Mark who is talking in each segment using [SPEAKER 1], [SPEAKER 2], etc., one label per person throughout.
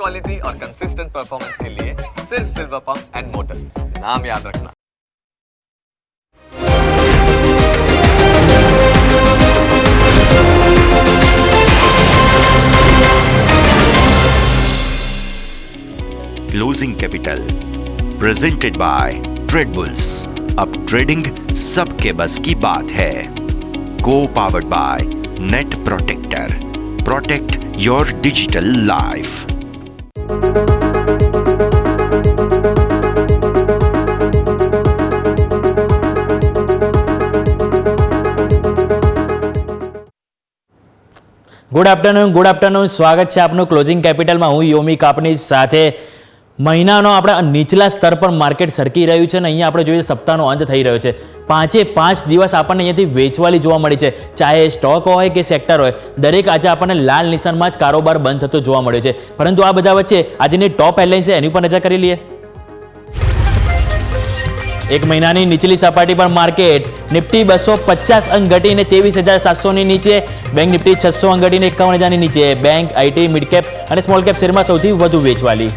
[SPEAKER 1] Quality और consistent performance के लिए सिर्फ सिल्वर पंप्स एंड मोटर्स, नाम याद रखना।
[SPEAKER 2] Closing capital presented by Trade Bulls. अब ट्रेडिंग सबके बस की बात है। को powered by Net Protector. Protect your digital life.
[SPEAKER 3] Good afternoon સ્વાગત છે આપનું ક્લોઝિંગ કેપિટલમાં। હું યોમિક આપની સાથે મહિનાનો આપણા નીચલા સ્તર પર માર્કેટ સરકી રહ્યું છે અને અહીંયા આપણે જોઈએ સપ્તાહનો અંત થઈ રહ્યો છે। 5 દિવસ આપણને અહીંયાથી વેચવાલી જોવા મળી છે, ચાહે સ્ટોક હોય કે સેક્ટર હોય, દરેક આજે આપણને લાલ નિશાનમાં જ કારોબાર બંધ થતો જોવા મળ્યો છે। પરંતુ આ બધા વચ્ચે આજની ટોપ હેડલાઇન્સ છે એની પર નજર કરી લઈએ। એક મહિનાની નીચલી સપાટી પર માર્કેટ નિફ્ટી 250 અંક ઘટીને 23,700 ની નીચે, બેંક નિફ્ટી 600 અંક ઘટીને 51,000 ની નીચે। બેંક, આઈટી, મિડ કેપ અને સ્મોલ કેપ શેરમાં સૌથી વધુ વેચવાલી।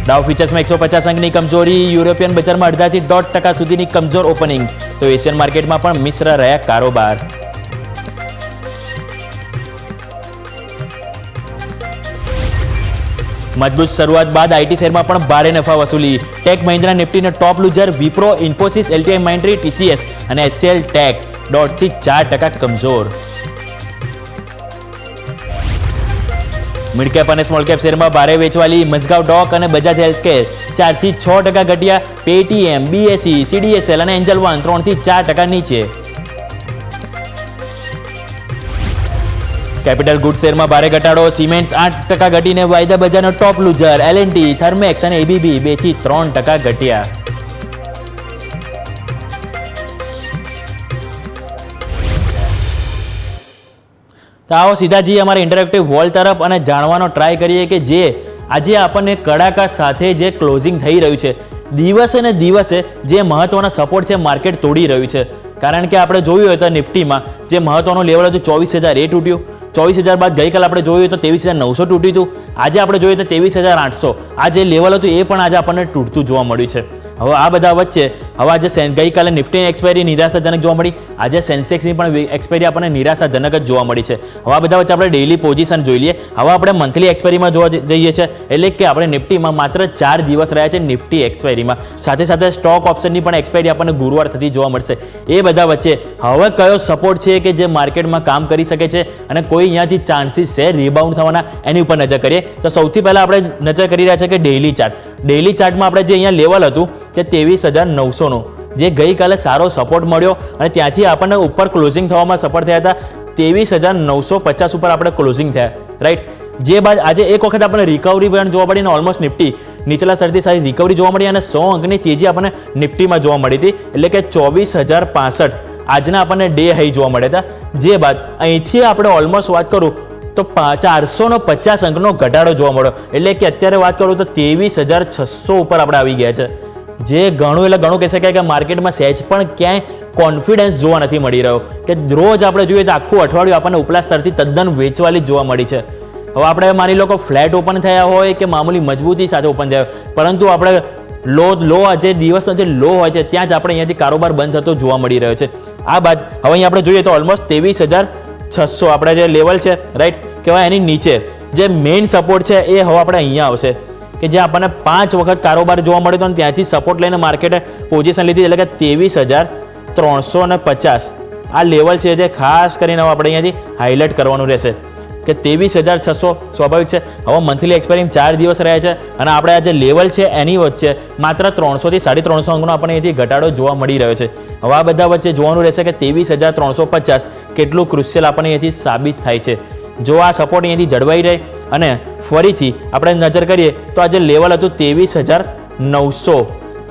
[SPEAKER 3] ડાઉ ફ્યુચર્સમાં 150 અંકની કમજોરી, યુરોપિયન બજારમાં 1.5 થી 1.5% સુધીની કમજોર ઓપનિંગ, તો એશિયન માર્કેટમાં પણ મિશ્ર રહ્યા કારોબાર। મજબૂત શરૂઆત બાદ આઈટી શેરમાં પણ ભારે નફા વસૂલી। ટેક મહિન્દ્રા નિફ્ટીના ટોપ loser Wipro, Infosys, LTI Mindtree, TCS અને એચસીએલ ટેક 1.5 થી 4% કમજોર। મિડ કેપ અને સ્મોલ કેપ શેરમાં ભારે વેચવાલી। મઝગાંવ ડોક અને બજાજ હેલ્થકેર 4 થી 6% ઘટ્યા। પેટીએમ, બીએસઈ, સીડીએસએલ અને એન્જલ વન 3 થી 4% નીચે। કેપિટલ ગુડ શેરમાં ભારે ઘટાડો। સિમેન્ટ્સ 8% ઘટીને વાયદા બજારનો ટોપ લૂઝર। એલએનટી, થર્મેક્સ અને એબીબી 2 થી 3% ઘટ્યા। તો આવો સીધા જઈએ અમારા ઇન્ટરેક્ટિવ વોલ તરફ અને જાણવાનો ટ્રાય કરીએ કે જે આજે આપણને કડાકા સાથે જે ક્લોઝિંગ થઈ રહ્યું છે, દિવસે ને દિવસે જે મહત્વના સપોર્ટ છે માર્કેટ તોડી રહ્યું છે। કારણ કે આપણે જોયું હોય તો નિફ્ટીમાં જે મહત્વનું લેવલ હતું 24,000 એ તૂટ્યું। 24,000 બાદ ગઈકાલે આપણે જોયું તો 23,900 તૂટ્યું હતું। આજે આપણે જોઈએ તો 23,800 આ જે લેવલ હતું એ પણ આજે આપણને તૂટતું જોવા મળ્યું છે। હવે આ બધા વચ્ચે હવે આજે ગઈકાલે નિફ્ટીની એક્સપાયરી નિરાશાજનક જોવા મળી, આજે સેન્સેક્સની પણ એક્સપાયરી આપણને નિરાશાજનક જ જોવા મળી છે। હવે આ બધા વચ્ચે આપણે ડેઇલી પોઝિશન જોઈ લઈએ। હવે આપણે મંથલી એક્સપાયરીમાં જોવા જઈએ છીએ, એટલે કે આપણે નિફ્ટીમાં માત્ર 4 દિવસ રહ્યા છે નિફ્ટી એક્સપાયરીમાં, સાથે સાથે સ્ટોક ઓપ્શનની પણ એક્સપાયરી આપણને ગુરુવાર થતી જોવા મળશે। એ બધા વચ્ચે હવે કયો સપોર્ટ છે કે જે માર્કેટમાં કામ કરી શકે છે અને કોઈ અહીંયાથી ચાન્સીસ છે રીબાઉન્ડ થવાના, એની ઉપર નજર કરીએ તો સૌથી પહેલા આપણે નજર કરી રહ્યા છે કે ડેઇલી ચાર્ટ। ડેઇલી ચાર્ટમાં આપણે જે અહીંયા લેવલ હતું કે 23,900નું, જે ગઈકાલે સારો સપોર્ટ મળ્યો અને ત્યાંથી આપણને ઉપર ક્લોઝિંગ થવામાં સફળ થયા હતા। 23,950 ઉપર આપણે ક્લોઝિંગ થયા, રાઈટ। જે બાદ આજે એક વખત આપણને રિકવરી પણ જોવા મળી અને ઓલમોસ્ટ નિફ્ટી નીચલા સ્તરથી સારી રિકવરી જોવા મળી અને 100 અંકની તેજી આપણને નિફ્ટીમાં જોવા મળી હતી, એટલે કે 24,065 આજના આપણને ડે હાઈ જોવા મળ્યા હતા। જે બાદ અહીંથી આપણે ઓલમોસ્ટ વાત કરું તો 450 અંકનો ઘટાડો જોવા મળ્યો, એટલે કે અત્યારે વાત કરું તો 23,600 ઉપર આપણે આવી ગયા છે। જે ઘણું એટલે ઘણું કહી શકાય કે માર્કેટમાં સહેજ પણ ક્યાંય કોન્ફિડન્સ જોવા નથી મળી રહ્યો, કે રોજ આપણે જોઈએ તો આખું અઠવાડિયું આપણને ઉપલા સ્તરથી તદ્દન વેચવાલી જોવા મળી છે। હવે આપણે માની લો કે ફ્લેટ ઓપન થયા હોય કે મામૂલી મજબૂતી સાથે ઓપન થયા હોય, પરંતુ આપણે લો જે દિવસનો જે લો હોય છે ત્યાં જ આપણે અહીંયાથી કારોબાર બંધ થતો જોવા મળી રહ્યો છે। આ બાદ હવે અહીં આપણે જોઈએ તો ઓલમોસ્ટ 23,600 આપણે જે લેવલ છે, રાઈટ, કહેવાય એની નીચે જે મેઇન સપોર્ટ છે એ હવે આપણે અહીંયા આવશે, કે જે આપણને 5 વખત કારોબાર જોવા મળ્યો હતો અને ત્યાંથી સપોર્ટ લઈને માર્કેટે પોઝિશન લીધી, એટલે કે 23,350 આ લેવલ છે જે ખાસ કરીને આપણે અહીંયાથી હાઇલાઇટ કરવાનું રહેશે કે 23,600 સ્વાભાવિક છે। હવે મંથલી એક્સપાયરી 4 દિવસ રહ્યા છે અને આપણે આ જે લેવલ છે એની વચ્ચે માત્ર 300 થી 350 અંકનો આપણને અહીંથી ઘટાડો જોવા મળી રહ્યો છે। હવે આ બધા વચ્ચે જોવાનું રહેશે કે 23,350 કેટલું ક્રુશિયલ આપણને અહીંથી સાબિત થાય છે। જો આ સપોર્ટ અહીંયાથી જળવાઈ રહે અને ફરીથી આપણે નજર કરીએ તો આ જે લેવલ હતું 23,900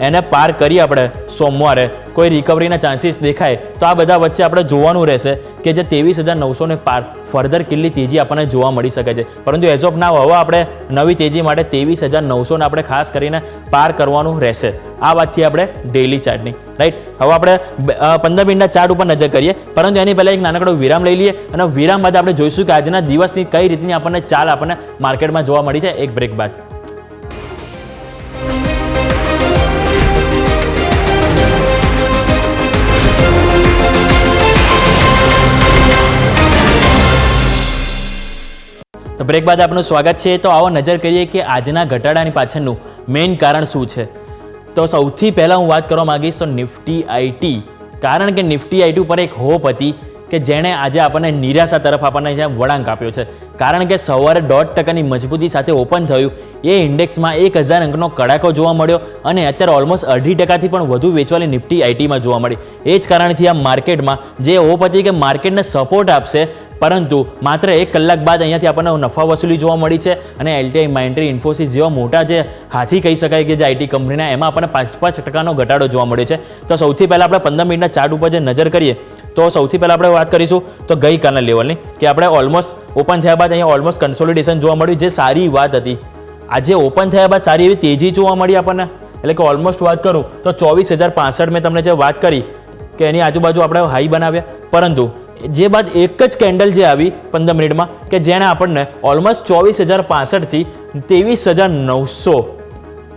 [SPEAKER 3] એને પાર કરી આપણે સોમવારે કોઈ રિકવરીના ચાન્સીસ દેખાય તો આ બધા વચ્ચે આપણે જોવાનું રહેશે કે જે 23,900 પાર ફર્ધર કેટલી તેજી આપણને જોવા મળી શકે છે. પરંતુ એઝ ઓફ નાવ હવે આપણે નવી તેજી માટે 23,900 આપણે ખાસ કરીને પાર કરવાનું રહેશે. આ વાતથી આપણે ડેઇલી ચાર્ટની રાઈટ. હવે આપણે 15 મિનિટના ચાર્ટ ઉપર નજર કરીએ, પરંતુ એની પહેલાં એક નાનકડો વિરામ લઈ લઈએ અને વિરામ બાદ આપણે જોઈશું કે આજના દિવસની કઈ રીતની આપણને ચાલ આપણને માર્કેટમાં જોવા મળી છે એક બ્રેક બાદ. તો બ્રેક બાદ આપનું સ્વાગત છે. તો આવો નજર કરીએ કે આજના ઘટાડાની પાછળનું મેઇન કારણ શું છે. તો સૌથી પહેલાં હું વાત કરવા માંગીશ તો નિફ્ટી આઈટી, કારણ કે નિફ્ટી આઈટી ઉપર એક હોપ હતી કે જેણે આજે આપણને નિરાશા તરફ આપણને જ્યાં વળાંક આપ્યો છે. કારણ કે સવારે 1.5% મજબૂતી સાથે ઓપન થયું, એ ઇન્ડેક્સમાં 1000 અંકનો કડાકો જોવા મળ્યો અને અત્યારે ઓલમોસ્ટ 0.5% પણ વધુ વેચવાલી નિફ્ટી આઈટીમાં જોવા મળી. એ જ કારણથી આ માર્કેટમાં જે હોપ હતી કે માર્કેટને સપોર્ટ આપશે, પરંતુ માત્ર 1 કલાક બાદ અહીંયાથી આપણને નફા વસૂલી જોવા મળી છે અને LTI, માઇન્ટ્રી, ઇન્ફોસિસ જેવા મોટા જે હાથી કહી શકાય કે જે આઈટી કંપનીના, એમાં આપણને 5% ઘટાડો જોવા મળ્યો છે. તો સૌથી પહેલાં આપણે 15 મિનિટના ચાર્ટ ઉપર જે નજર કરીએ તો સૌથી પહેલાં આપણે વાત કરીશું તો ગઈકાલના લેવલની, કે આપણે ઓલમોસ્ટ ઓપન થયા બાદ અહીંયા ઓલમોસ્ટ કન્સોલિડેશન જોવા મળ્યું, જે સારી વાત હતી. આજે ઓપન થયા બાદ સારી એવી તેજી જોવા મળી આપણને, એટલે કે ઓલમોસ્ટ વાત કરું તો 24,065 મેં તમને જે વાત કરી કે એની આજુબાજુ આપણે હાઈ બનાવ્યા, પરંતુ જે બાદ એક જ કેન્ડલ જે આવી 15 મિનિટમાં કે જેણે આપણને ઓલમોસ્ટ 24,065 થી 23,900,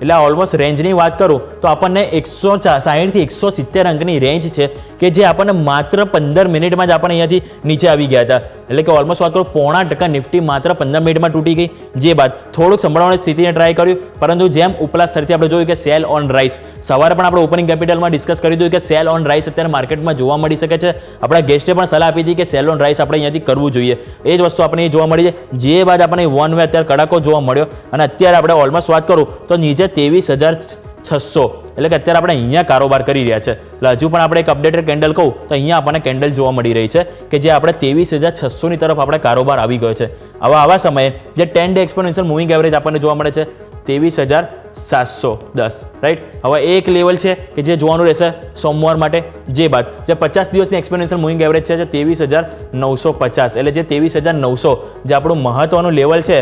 [SPEAKER 3] એટલે ઓલમોસ્ટ રેન્જની વાત કરું તો આપણને 160 થી 170 અંકની રેન્જ છે કે જે આપણને માત્ર 15 મિનિટમાં જ આપણને અહીંયાથી નીચે આવી ગયા હતા. એટલે કે ઓલમોસ્ટ વાત કરું 0.5% નિફ્ટી માત્ર 15 મિનિટમાં તૂટી ગઈ. જે બાદ થોડુંક સંભળાવવાની સ્થિતિને ટ્રાય કર્યું, પરંતુ જેમ ઉપલા સ્તરથી આપણે જોયું કે સેલ ઓન રાઇસ, સવારે પણ આપણે ઓપનિંગ કેપિટલમાં ડિસ્કસ કરી દીધું કે સેલ ઓન રાઇસ અત્યારે માર્કેટમાં જોવા મળી શકે છે. આપણા ગેસ્ટે પણ સલાહ આપી હતી કે સેલ ઓન રાઇસ આપણે અહીંયાથી કરવું જોઈએ. એ જ વસ્તુ આપણે જોવા મળી છે. જે બાદ આપણને વન વે અત્યારે કડાકો જોવા મળ્યો અને અત્યારે આપણે ઓલમોસ્ટ વાત કરું તો નીચે 23,600, એટલે કે અત્યારે આપણે અહીંયા કારોબાર કરી રહ્યા છે. એટલે હજુ પણ આપણે એક અપડેટેડ કેન્ડલ કહું તો અહીંયા આપણને કેન્ડલ જોવા મળી રહી છે કે જે આપણે 23,600 ની તરફ આપણે કારોબાર આવી ગયો છે. હવે આવા સમયે જે 10 ડે એક્સપોનેન્શિયલ મૂવિંગ એવરેજ આપણને જોવા મળે છે 23,710, રાઈટ. હવે એક લેવલ છે કે જે જોવાનું રહેશે સોમવાર માટે. જે બાદ જે 50 દિવસની એક્સપોનેન્શિયલ મૂવિંગ એવરેજ છે 23,950, એટલે જે 23,900 જે આપણું મહત્વનું લેવલ છે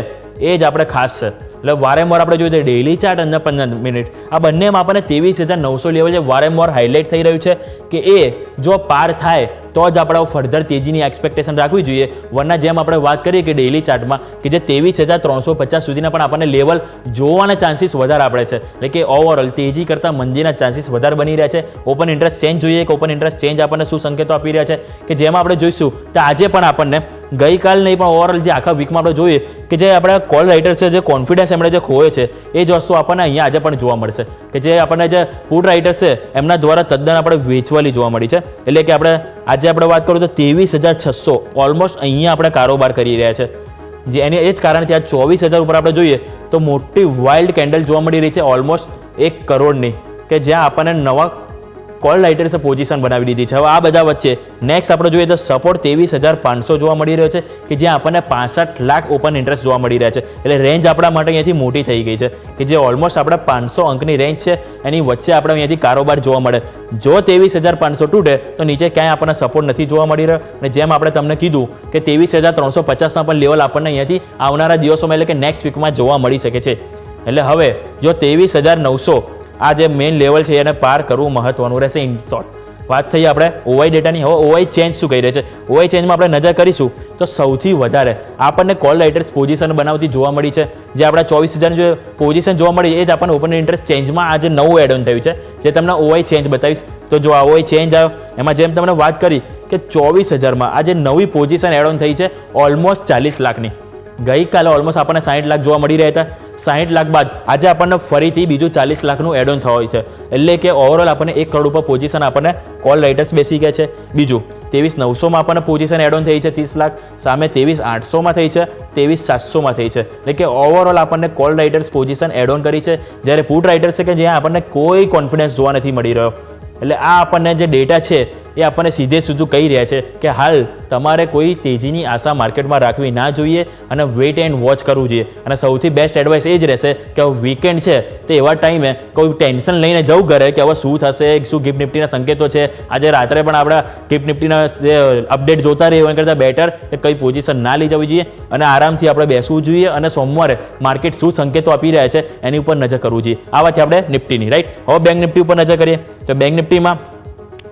[SPEAKER 3] એ જ આપણે ખાસ છે. એટલે વારંવાર આપણે જોઈએ તો ડેઇલી ચાર્ટ અને 15 મિનિટ આ બંનેમાં આપણને 23,900 લેવલ જે વારંવાર હાઇલાઇટ થઈ રહ્યું છે કે એ જો પાર થાય તો જ આપણે ફર્ધર તેજીની એક્સપેક્ટેશન રાખવી જોઈએ. વરના જેમ આપણે વાત કરીએ કે ડેઇલી ચાર્ટમાં કે જે 23,350 સુધીના પણ આપણને લેવલ જોવાના ચાન્સીસ વધારે આપણે છે, એટલે કે ઓવરઓલ તેજી કરતાં મંદીના ચાન્સીસ વધારે બની રહ્યા છે. ઓપન ઇન્ટરેસ્ટ ચેન્જ જોઈએ કે ઓપન ઇન્ટરેસ્ટ ચેન્જ આપણને શું સંકેતો આપી રહ્યા છે કે જેમાં આપણે જોઈશું તો આજે પણ આપણને ગઈકાલ નહીં પણ ઓવરઓલ જે આખા વીકમાં આપણે જોઈએ કે જે આપણા કોલ રાઇટર્સ છે, જે કોન્ફિડન્સ એમણે જે ખોયો છે એ જ વસ્તુ આપણને અહીંયા આજે પણ જોવા મળશે કે જે આપણને જે પુટ રાઇટર્સ છે એમના દ્વારા તદ્દન આપણે વેચવાલી જોવા મળી છે. એટલે કે આપણે આજે આપણે વાત કરું તો 23,600 ઓલમોસ્ટ અહીંયા આપણે કારોબાર કરી રહ્યા છે. જે એને એ જ કારણથી આ 24,000 ઉપર આપણે જોઈએ તો મોટી વાઇલ્ડ કેન્ડલ જોવા મળી રહી છે ઓલમોસ્ટ 1 કરોડની, કે જ્યાં આપણને નવા કોલ રાઇટર્સે પોઝિશન બનાવી દીધી છે. હવે આ બધા વચ્ચે નેક્સ્ટ આપણે જોઈએ તો સપોર્ટ 23,500 જોવા મળી રહ્યો છે કે જ્યાં આપણને 65 લાખ ઓપન ઇન્ટરેસ્ટ જોવા મળી રહ્યા છે. એટલે રેન્જ આપણા માટે અહીંયાથી મોટી થઈ ગઈ છે કે જે ઓલમોસ્ટ આપણે 500 અંકની રેન્જ છે એની વચ્ચે આપણે અહીંયાથી કારોબાર જોવા મળે. જો 23,500 તૂટે તો નીચે ક્યાંય આપણને સપોર્ટ નથી જોવા મળી રહ્યો. અને જેમ આપણે તમને કીધું કે 23,350ના પણ લેવલ આપણને અહીંયાથી આવનારા દિવસોમાં એટલે કે નેક્સ્ટ વીકમાં જોવા મળી શકે છે. એટલે હવે જો 23,900 આ જે મેઇન લેવલ છે એને પાર કરવું મહત્વનું રહેશે. ઇન શોર્ટ વાત થઈ આપણે ઓવાઈ ડેટાની. હવે ઓવાઈ ચેન્જ શું કહી રહે છે, ઓવાઈ ચેન્જમાં આપણે નજર કરીશું તો સૌથી વધારે આપણને કોલ રાઇટર્સ પોઝિશન બનાવતી જોવા મળી છે. જે આપણા 24,000 જે પોઝિશન જોવા મળી એ જ આપણને ઓપન ઇન્ટરેસ્ટ ચેન્જમાં આજે નવું એડ ઓન થયું છે, જે તમને ઓવાઈ ચેન્જ બતાવીશ. તો જો આ ઓવાઈ ચેન્જ આવ્યો એમાં જેમ તમને વાત કરી કે 24,000માં આજે નવી પોઝિશન એડ ઓન થઈ છે ઓલમોસ્ટ 40 લાખની. ગઈકાલે ઓલમોસ્ટ આપણને 60 લાખ જોવા મળી રહ્યા હતા. 60 લાખ બાદ આજે આપણને ફરીથી બીજું 40 લાખનું એડ ઓન થયું છે. એટલે કે ઓવરઓલ આપણને 1 કરોડ ઉપર પોઝિશન આપણને કોલ રાઇટર્સ બેસી ગયા છે. બીજું 23,900માં આપણને પોઝિશન એડ ઓન થઈ છે 30 લાખ, સામે 23,800માં થઈ છે, 23,700માં થઈ છે. એટલે કે ઓવરઓલ આપણને call writers position add on કરી છે. જ્યારે પુટ રાઇટર્સ છે કે જ્યાં આપણને કોઈ કોન્ફિડન્સ જોવા નથી મળી રહ્યો. એટલે આ આપણને જે ડેટા છે એ આપણને સીધે સીધું કહી રહ્યા છે કે હાલ તમારે કોઈ તેજીની આશા માર્કેટમાં રાખવી ના જોઈએ અને વેઇટ એન્ડ વોચ કરવું જોઈએ. અને સૌથી બેસ્ટ એડવાઇસ એ જ રહેશે કે વીકેન્ડ છે તે એવા ટાઈમે કોઈ ટેન્શન લઈને જવું કરે કે હવે શું થશે, શું ગિફ્ટ નિફ્ટીના સંકેતો છે, આજે રાત્રે પણ આપણા ગિફ્ટ નિફ્ટીના અપડેટ જોતા રહીએ એના કરતાં બેટર કે કઈ પોઝિશન ના લઈ જવી જોઈએ અને આરામથી આપણે બેસવું જોઈએ અને સોમવારે માર્કેટ શું સંકેતો આપી રહ્યા છે એની ઉપર નજર કરવું જોઈએ. આ વાત છે આપણે નિફ્ટીની, રાઈટ. હવે બેંક નિફ્ટી ઉપર નજર કરીએ તો બેંક નિફ્ટીમાં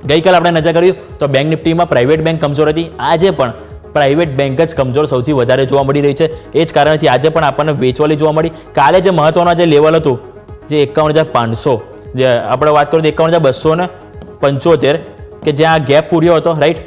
[SPEAKER 3] ગઈકાલે આપણે નજર કર્યું તો બેંક નિફ્ટીમાં પ્રાઇવેટ બેંક કમજોર હતી. આજે પણ પ્રાઇવેટ બેંક જ કમજોર સૌથી વધારે જોવા મળી રહી છે. એ જ કારણથી આજે પણ આપણને વેચવાલી જોવા મળી. કાલે જે મહત્વનો જે લેવલ હતું જે 51,500, જે આપણે વાત કરીએ તો 51,275 કે જ્યાં ગેપ પૂર્યો હતો, રાઈટ,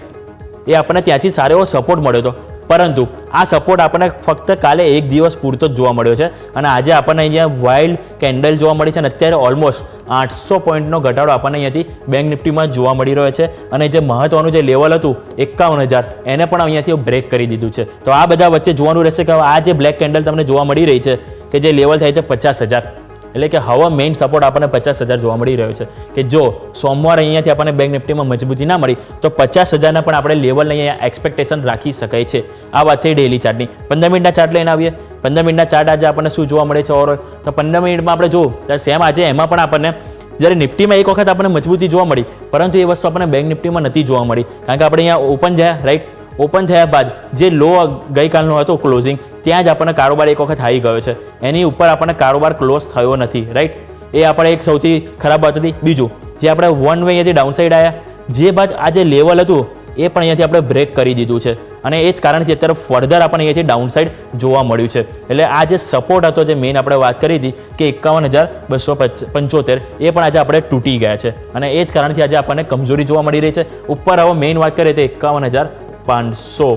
[SPEAKER 3] એ આપણને ત્યાંથી સારો એવો સપોર્ટ મળ્યો હતો. પરંતુ આ સપોર્ટ આપણને ફક્ત કાલે એક દિવસ પૂરતો જ જોવા મળ્યો છે અને આજે આપણને અહીંયા વાઇલ્ડ કેન્ડલ જોવા મળી છે અને અત્યારે ઓલમોસ્ટ 800 પોઈન્ટનો ઘટાડો આપણને અહીંયાથી બેંક નિફ્ટીમાં જોવા મળી રહ્યો છે અને જે મહત્વનું જે લેવલ હતું 51,000 એને પણ અહીંયાથી બ્રેક કરી દીધું છે. તો આ બધા વચ્ચે જોવાનું રહેશે કે આ જે બ્લેક કેન્ડલ તમને જોવા મળી રહી છે કે જે લેવલ થાય છે 50,000, એટલે કે હવે મેઇન સપોર્ટ આપણને 50,000 જોવા મળી રહ્યો છે કે જો સોમવારે અહીંયાથી આપણને બેંક નિફ્ટીમાં મજબૂતી ના મળી તો 50,000ના પણ આપણે લેવલ અહીંયા એક્સપેક્ટેશન રાખી શકાય છે. આ વાત થઈ ડેલી ચાર્ટની. 15 મિનિટના ચાર્ટ લઈને આવીએ. 15 મિનિટના ચાર્ટ આજે આપણને શું જોવા મળે છે ઓવરઓલ તો 15 મિનિટમાં આપણે જોવું તો સેમ આજે એમાં પણ આપણને જ્યારે નિફ્ટીમાં એક વખત આપણને મજબૂતી જોવા મળી પરંતુ એ વસ્તુ આપણને બેંક નિફ્ટીમાં નથી જોવા મળી કારણ કે આપણે અહીંયા ઓપન થયા, રાઈટ. ઓપન થયા બાદ જે લો ગઈકાલનો હતો ક્લોઝિંગ ત્યાં જ આપણને કારોબાર એક વખત આવી ગયો છે, એની ઉપર આપણને કારોબાર ક્લોઝ થયો નથી, રાઈટ. એ આપણે એક સૌથી ખરાબ વાત હતી. બીજું જે આપણે વન વે અહીંયાથી ડાઉનસાઇડ આવ્યા, જે બાદ આ જે લેવલ હતું એ પણ અહીંયાથી આપણે બ્રેક કરી દીધું છે અને એ જ કારણથી અત્યારે ફર્ધર આપણને અહીંયાથી ડાઉનસાઇડ જોવા મળ્યું છે. એટલે આ જે સપોર્ટ હતો જે મેઇન આપણે વાત કરી હતી કે 51,275 એ પણ આજે આપણે તૂટી ગયા છે અને એ જ કારણથી આજે આપણને કમજોરી જોવા મળી રહી છે. ઉપર હવે મેઇન વાત કરીએ તો 51,500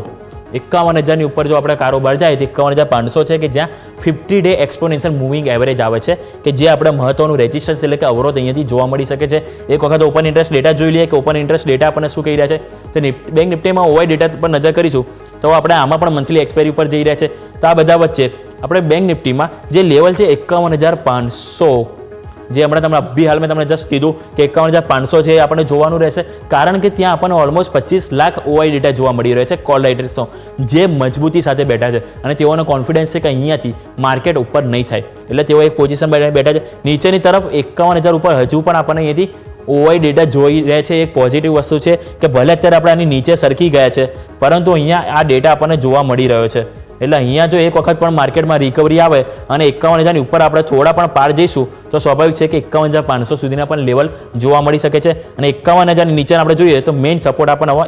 [SPEAKER 3] 51,000ની ઉપર જો આપણે કારોબાર જાય તો 51,500 છે કે જ્યાં 50 ડે એક્સપોનેન્શિયલ મૂવિંગ એવરેજ આવે છે કે જે આપણે મહત્વનું રેઝિસ્ટન્સ એટલે કે અવરોધ અહીંયાથી જોવા મળી શકે છે. એક વખત ઓપન ઇન્ટરેસ્ટ ડેટા જોઈ લઈએ કે ઓપન ઇન્ટરેસ્ટ ડેટા આપણને શું કહી રહ્યા છે. તો બેંક નિફ્ટીમાં ઓવાઈ ડેટા પર નજર કરીશું તો આપણે આમાં પણ મંથલી એક્સપાયરી ઉપર જઈ રહ્યા છે. તો આ બધા વચ્ચે આપણે બેંક નિફ્ટીમાં જે લેવલ છે 51,500 જે હમણાં તમને અભી હાલ મેં તમને જસ્ટ કીધું કે 51,500 છે એ આપણને જોવાનું રહેશે કારણ કે ત્યાં આપણને ઓલમોસ્ટ 25 લાખ ઓવાઈ ડેટા જોવા મળી રહ્યો છે કોલ રાઇટર્સનો જે મજબૂતી સાથે બેઠા છે અને તેઓનો કોન્ફિડન્સ છે કે અહીંયાથી માર્કેટ ઉપર નહીં થાય એટલે તેઓ એક પોઝિશન બેઠા છે. નીચેની તરફ 51,000 ઉપર હજુ પણ આપણને અહીંયાથી ઓવાઈ ડેટા જોઈ રહ્યા છે. એક પોઝિટિવ વસ્તુ છે કે ભલે અત્યારે આપણે આની નીચે સરકી ગયા છે પરંતુ અહીંયા આ ડેટા આપણને જોવા મળી રહ્યો છે. એટલે અહીંયા જો એક વખત પણ માર્કેટમાં રિકવરી આવે અને 51,000ની ઉપર આપણે થોડા પણ પાર જઈશું તો સ્વાભાવિક છે કે 51,500 સુધીના પણ લેવલ જોવા મળી શકે છે અને 51,000ની નીચે આપણે જોઈએ તો મેઇન સપોર્ટ આપણને હવે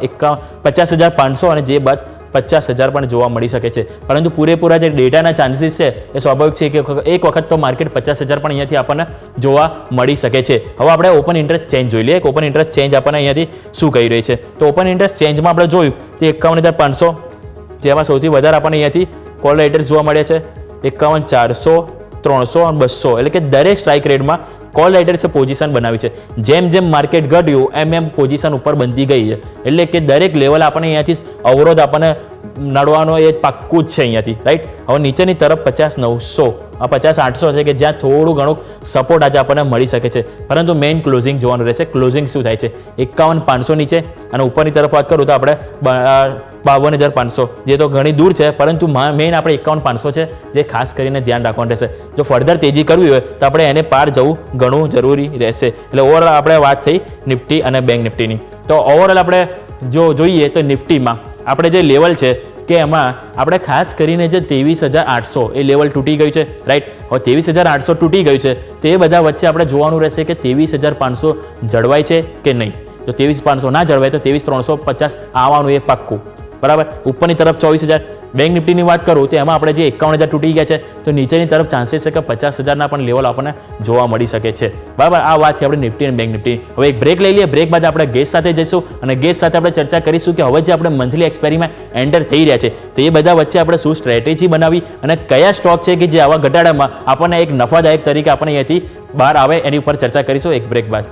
[SPEAKER 3] 50,500 અને જે બાદ 50,000 પણ જોવા મળી શકે છે. પરંતુ પૂરેપૂરા જે ડેટાના ચાન્સીસ છે એ સ્વાભાવિક છે કે એક વખત તો માર્કેટ 50,000 પણ અહીંયાથી આપણને જોવા મળી શકે છે. હવે આપણે ઓપન ઇન્ટરેસ્ટ ચેન્જ જોઈ લઈએ. ઓપન ઇન્ટરેસ્ટ ચેન્જ આપણને અહીંયાથી શું કહી રહી છે તો ઓપન ઇન્ટરેસ્ટ ચેન્જમાં આપણે જોયું તો 51,500 જેમાં સૌથી વધારે આપણને અહીંયાથી કોલ રાઇટર્સ જોવા મળ્યા છે 51,400, 300 અને 200 એટલે કે દરેક સ્ટ્રાઇક રેટમાં કોલ રાઇટર્સે પોઝિશન બનાવી છે. જેમ જેમ માર્કેટ ઘટ્યું એમ પોઝિશન ઉપર બનતી ગઈ છે એટલે કે દરેક લેવલ આપણને અહીંયાથી અવરોધ આપણને નડવાનો એ પાક્કું જ છે અહીંયાથી, રાઈટ. હવે નીચેની તરફ 50,900 આ 50,800 છે કે જ્યાં થોડું ઘણું સપોર્ટ આજે આપણને મળી શકે છે પરંતુ મેઇન ક્લોઝિંગ જોવાનું રહેશે. ક્લોઝિંગ શું થાય છે 51,500 નીચે અને ઉપરની તરફ વાત કરું તો આપણે 52,500 જે તો ઘણી દૂર છે પરંતુ મેઇન આપણે 51,500 છે જે ખાસ કરીને ધ્યાન રાખવાનું રહેશે. જો ફર્ધર તેજી કરવી હોય તો આપણે એને પાર જવું ઘણું જરૂરી રહેશે. એટલે ઓવરઓલ આપણે વાત થઈ નિફ્ટી અને બેંક નિફ્ટીની. તો ઓવરઓલ આપણે જો જોઈએ તો નિફ્ટીમાં આપણે જે લેવલ છે કે એમાં આપણે ખાસ કરીને જે 23,800 એ લેવલ તૂટી ગયું છે, રાઈટ. હવે 23,800 તૂટી ગયું છે તો એ બધા વચ્ચે આપણે જોવાનું રહેશે કે 23,500 જળવાય છે કે નહીં. તો 23,500 ના જળવાય તો 23,350 આવવાનું એ પાક્કું, બરાબર. ઉપરની તરફ 24,000. બેંક નિફ્ટીની વાત કરું તો એમાં આપણે જે 51,000 તૂટી ગયા છે તો નીચેની તરફ ચાન્સીસ છે કે 50,000ના પણ લેવલ આપણને જોવા મળી શકે છે, બરાબર. આ વાત છે આપણે નિફ્ટી અને બેંક નિફ્ટી. હવે એક બ્રેક લઈ લઈએ. બ્રેક બાદ આપણે ગેસ સાથે જઈશું અને ગેસ સાથે આપણે ચર્ચા કરીશું કે હવે જે આપણે મંથલી એક્સપાયરીમાં એન્ટર થઈ રહ્યા છે તો એ બધા વચ્ચે આપણે શું સ્ટ્રેટેજી બનાવી અને કયા સ્ટોક છે કે જે આવા ઘટાડામાં આપણને એક નફાદાયક તરીકે આપણે અહીંયાથી બહાર આવે એની ઉપર ચર્ચા કરીશું એક બ્રેક બાદ.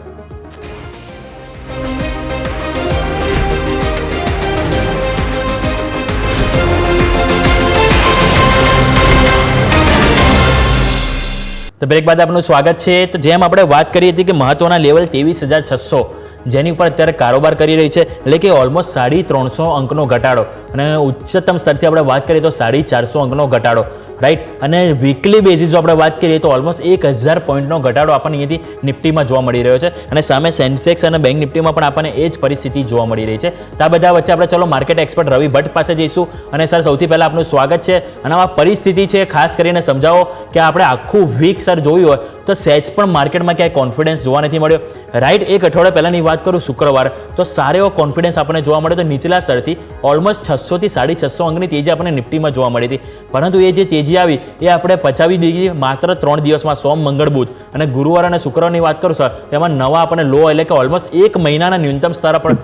[SPEAKER 3] તો બ્રેક બાદ આપનું સ્વાગત છે. તો જેમ આપણે વાત કરી હતી કે મહત્વના લેવલ 23,600 જેની ઉપર અત્યારે કારોબાર કરી રહી છે, એટલે કે ઓલમોસ્ટ 350 અંકનો ઘટાડો, અને ઉચ્ચતમ સ્તરથી આપણે વાત કરીએ તો 450 અંકનો ઘટાડો, રાઈટ. અને વીકલી બેઝિસ જો આપણે વાત કરીએ તો ઓલમોસ્ટ 1000 પોઈન્ટનો ઘટાડો આપણને અહીંયાથી નિફ્ટીમાં જોવા મળી રહ્યો છે, અને સામે સેન્સેક્સ અને બેંક નિફ્ટીમાં પણ આપણને એ જ પરિસ્થિતિ જોવા મળી રહી છે. તો આ બધા વચ્ચે આપણે ચલો માર્કેટ એક્સપર્ટ રવિ ભટ્ટ પાસે જઈશું. અને સર, સૌથી પહેલાં આપનું સ્વાગત છે. અને આ પરિસ્થિતિ છે, ખાસ કરીને સમજાવો કે આપણે આખું વીક સર જોયું હોય તો સહેજ પણ માર્કેટમાં ક્યાંય કોન્ફિડન્સ જોવા નથી મળ્યો, રાઈટ. એક અઠવાડિયા પહેલાંની વાત કરું શુક્રવાર, તો સારો એવો કોન્ફિડન્સ આપણને જોવા મળ્યો. તો નીચલા સ્તરથી ઓલમોસ્ટ 600 થી 650 અંકની તેજી આપણને નિફ્ટીમાં જોવા મળી હતી, પરંતુ એ જે તેજી આવી એ આપણે પચાવી દીધી માત્ર 3 દિવસમાં, સોમ, મંગળ, બુધ અને ગુરુવાર અને શુક્રવારની વાત કરું સર, તેમાં નવા આપણને લો, એટલે કે ઓલમોસ્ટ 1 મહિનાના ન્યૂનતમ સ્તર આપણે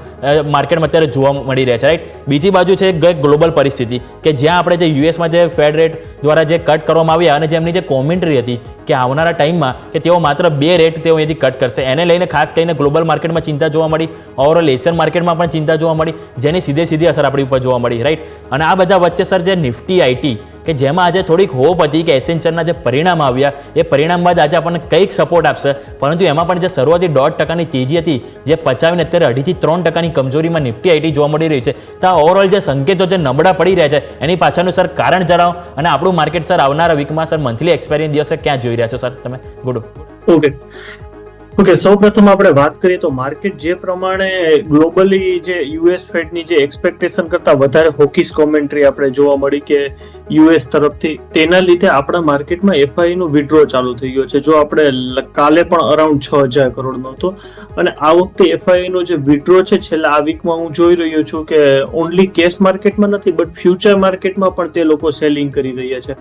[SPEAKER 3] માર્કેટમાં અત્યારે જોવા મળી રહ્યા છે, રાઈટ. બીજી બાજુ છે ગ્લોબલ પરિસ્થિતિ, કે જ્યાં આપણે જે યુએસમાં જે ફેડ રેટ દ્વારા જે કટ કરવામાં આવ્યા અને જેમની જે કોમેન્ટ્રી હતી કે આવનારા ટાઈમમાં કે તેઓ માત્ર 2 રેટ તેઓ અહીંથી કટ કરશે, એને લઈને ખાસ કરીને ગ્લોબલ માર્કેટમાં ચિંતા જોવા મળી, ઓવરઓલ એશિયન માર્કેટમાં પણ ચિંતા જોવા મળી, જેની સીધી અસર આપણી ઉપર જોવા મળી, રાઈટ. અને આ બધા વચ્ચે સર જે નિફ્ટી આઈટી, કે જેમાં આજે થોડીક હોપ હતી કે એસેન્ચરના જે પરિણામ આવ્યા એ પરિણામ બાદ આજે આપણને કંઈક સપોર્ટ આપશે, પરંતુ એમાં પણ જે શરૂઆતી 1.5% તેજી હતી, જે પચાવીને અત્યારે 2.5 થી 3% કમજોરીમાં નિફ્ટી આઈટી જોવા મળી રહી છે. તો આ ઓવરઓલ જે સંકેતો જે નબળા પડી રહ્યા છે એની પાછળનું સર કારણ જણાવો, અને આપણું માર્કેટ સર આવનારા વીકમાં સર મંથલી એક્સપાયરી દિવસે ક્યાં જોઈ રહ્યા છો સર તમે? ગુડ.
[SPEAKER 4] ઓકે, સૌ પ્રથમ આપણે વાત કરીએ તો માર્કેટ જે પ્રમાણે ગ્લોબલી જે યુએસ ફેડની જે એક્સપેક્ટેશન કરતા વધારે હોકીસ કોમેન્ટ્રી આપણે જોવા મળી કે યુએસ તરફથી, તેના લીધે આપણા માર્કેટમાં એફઆઈ નું વિડ્રો ચાલુ થઈ ગયો છે. જો આપણે કાલે પણ અરાઉન્ડ 6000 કરોડનો હતો, અને આ વખતે એફઆઈ નો જે વિડ્રો છે છેલ્લા આ વીકમાં હું જોઈ રહ્યો છું કે ઓનલી કેશ માર્કેટમાં નથી બટ ફ્યુચર માર્કેટમાં પણ તે લોકો સેલિંગ કરી રહ્યા છે.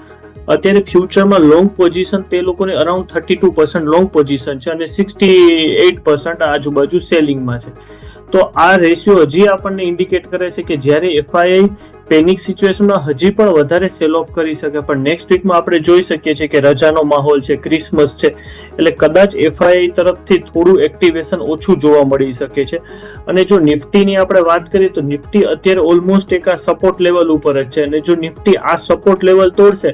[SPEAKER 4] અત્યારે ફ્યુચરમાં લોંગ પોઝિશન તે લોકોની અરાઉન્ડ 32% લોંગ પોઝિશન છે અને 68% આજુબાજુ સેલિંગમાં છે. તો આ રેશિયો હજી આપણને ઇન્ડિકેટ કરે છે કે જ્યારે એફઆઈઆઈ પેનિક સિચ્યુએશનમાં હજી પણ વધારે સેલ ઓફ કરી શકે, પણ નેક્સ્ટ વીકમાં આપણે જોઈ શકીએ છીએ કે રજાનો માહોલ છે, ક્રિસમસ છે, એટલે કદાચ એફઆઈઆઈ તરફથી થોડું એક્ટિવેશન ઓછું જોવા મળી શકે છે. અને જો નિફ્ટીની આપણે વાત કરીએ તો નિફ્ટી અત્યારે ઓલમોસ્ટ એક આ સપોર્ટ લેવલ ઉપર જ છે, અને જો નિફ્ટી આ સપોર્ટ લેવલ તોડશે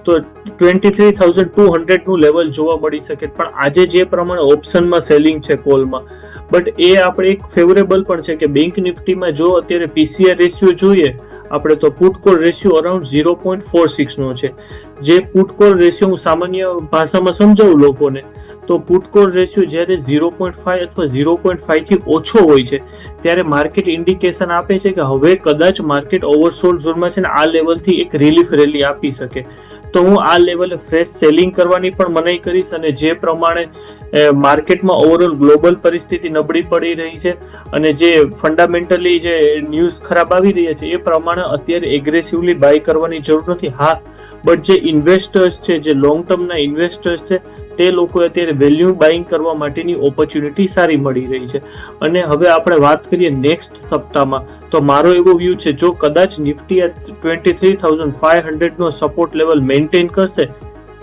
[SPEAKER 4] તો 23,200 નું લેવલ જોવા મળી શકે. પણ આજે જે પ્રમાણે ઓપ્શનમાં સેલિંગ છે કોલમાં, બટ એ આપણે એક ફેવરેબલ પણ છે કે બેંક નિફ્ટીમાં જો અત્યારે પીસીઆર રેશિયો જોઈએ આપણે તો પુટ કોલ રેશિયો અરાઉન્ડ 0.46 નો છે. જે પુટ કોલ રેશિયો હું સામાન્ય ભાષામાં સમજાવું લોકોને તો પુટ કોલ રેશિયો જ્યારે 0.5 અથવા 0.5 થી ઓછો હોય છે ત્યારે માર્કેટ ઇન્ડિકેશન આપે છે કે હવે કદાચ માર્કેટ ઓવરસોલ્ડ ઝોનમાં છે ને આ લેવલથી એક રિલીફ રેલી આપી શકે. તો હું આ લેવલે ફ્રેશ સેલિંગ કરવાની પણ મનાઈ કરીશ. અને જે પ્રમાણે માર્કેટમાં ઓવરઓલ ગ્લોબલ પરિસ્થિતિ નબળી પડી રહી છે અને જે ફંડામેન્ટલી જે ન્યૂઝ ખરાબ આવી રહ્યા છે એ પ્રમાણે અત્યારે એગ્રેસિવલી બાય કરવાની જરૂર નથી. હા, બટ જે ઇન્વેસ્ટર્સ છે, જે લોંગ ટર્મના ઇન્વેસ્ટર્સ છે, તે લોકો અત્યારે વેલ્યુ બાઇંગ કરવા માટેની ઓપોર્ચ્યુનિટી સારી મળી રહી છે. અને હવે આપણે વાત કરીએ નેક્સ્ટ સપ્તાહમાં, તો મારો એવો વ્યૂ છે જો કદાચ નિફ્ટી 23,500 નો સપોર્ટ લેવલ મેન્ટેન કરશે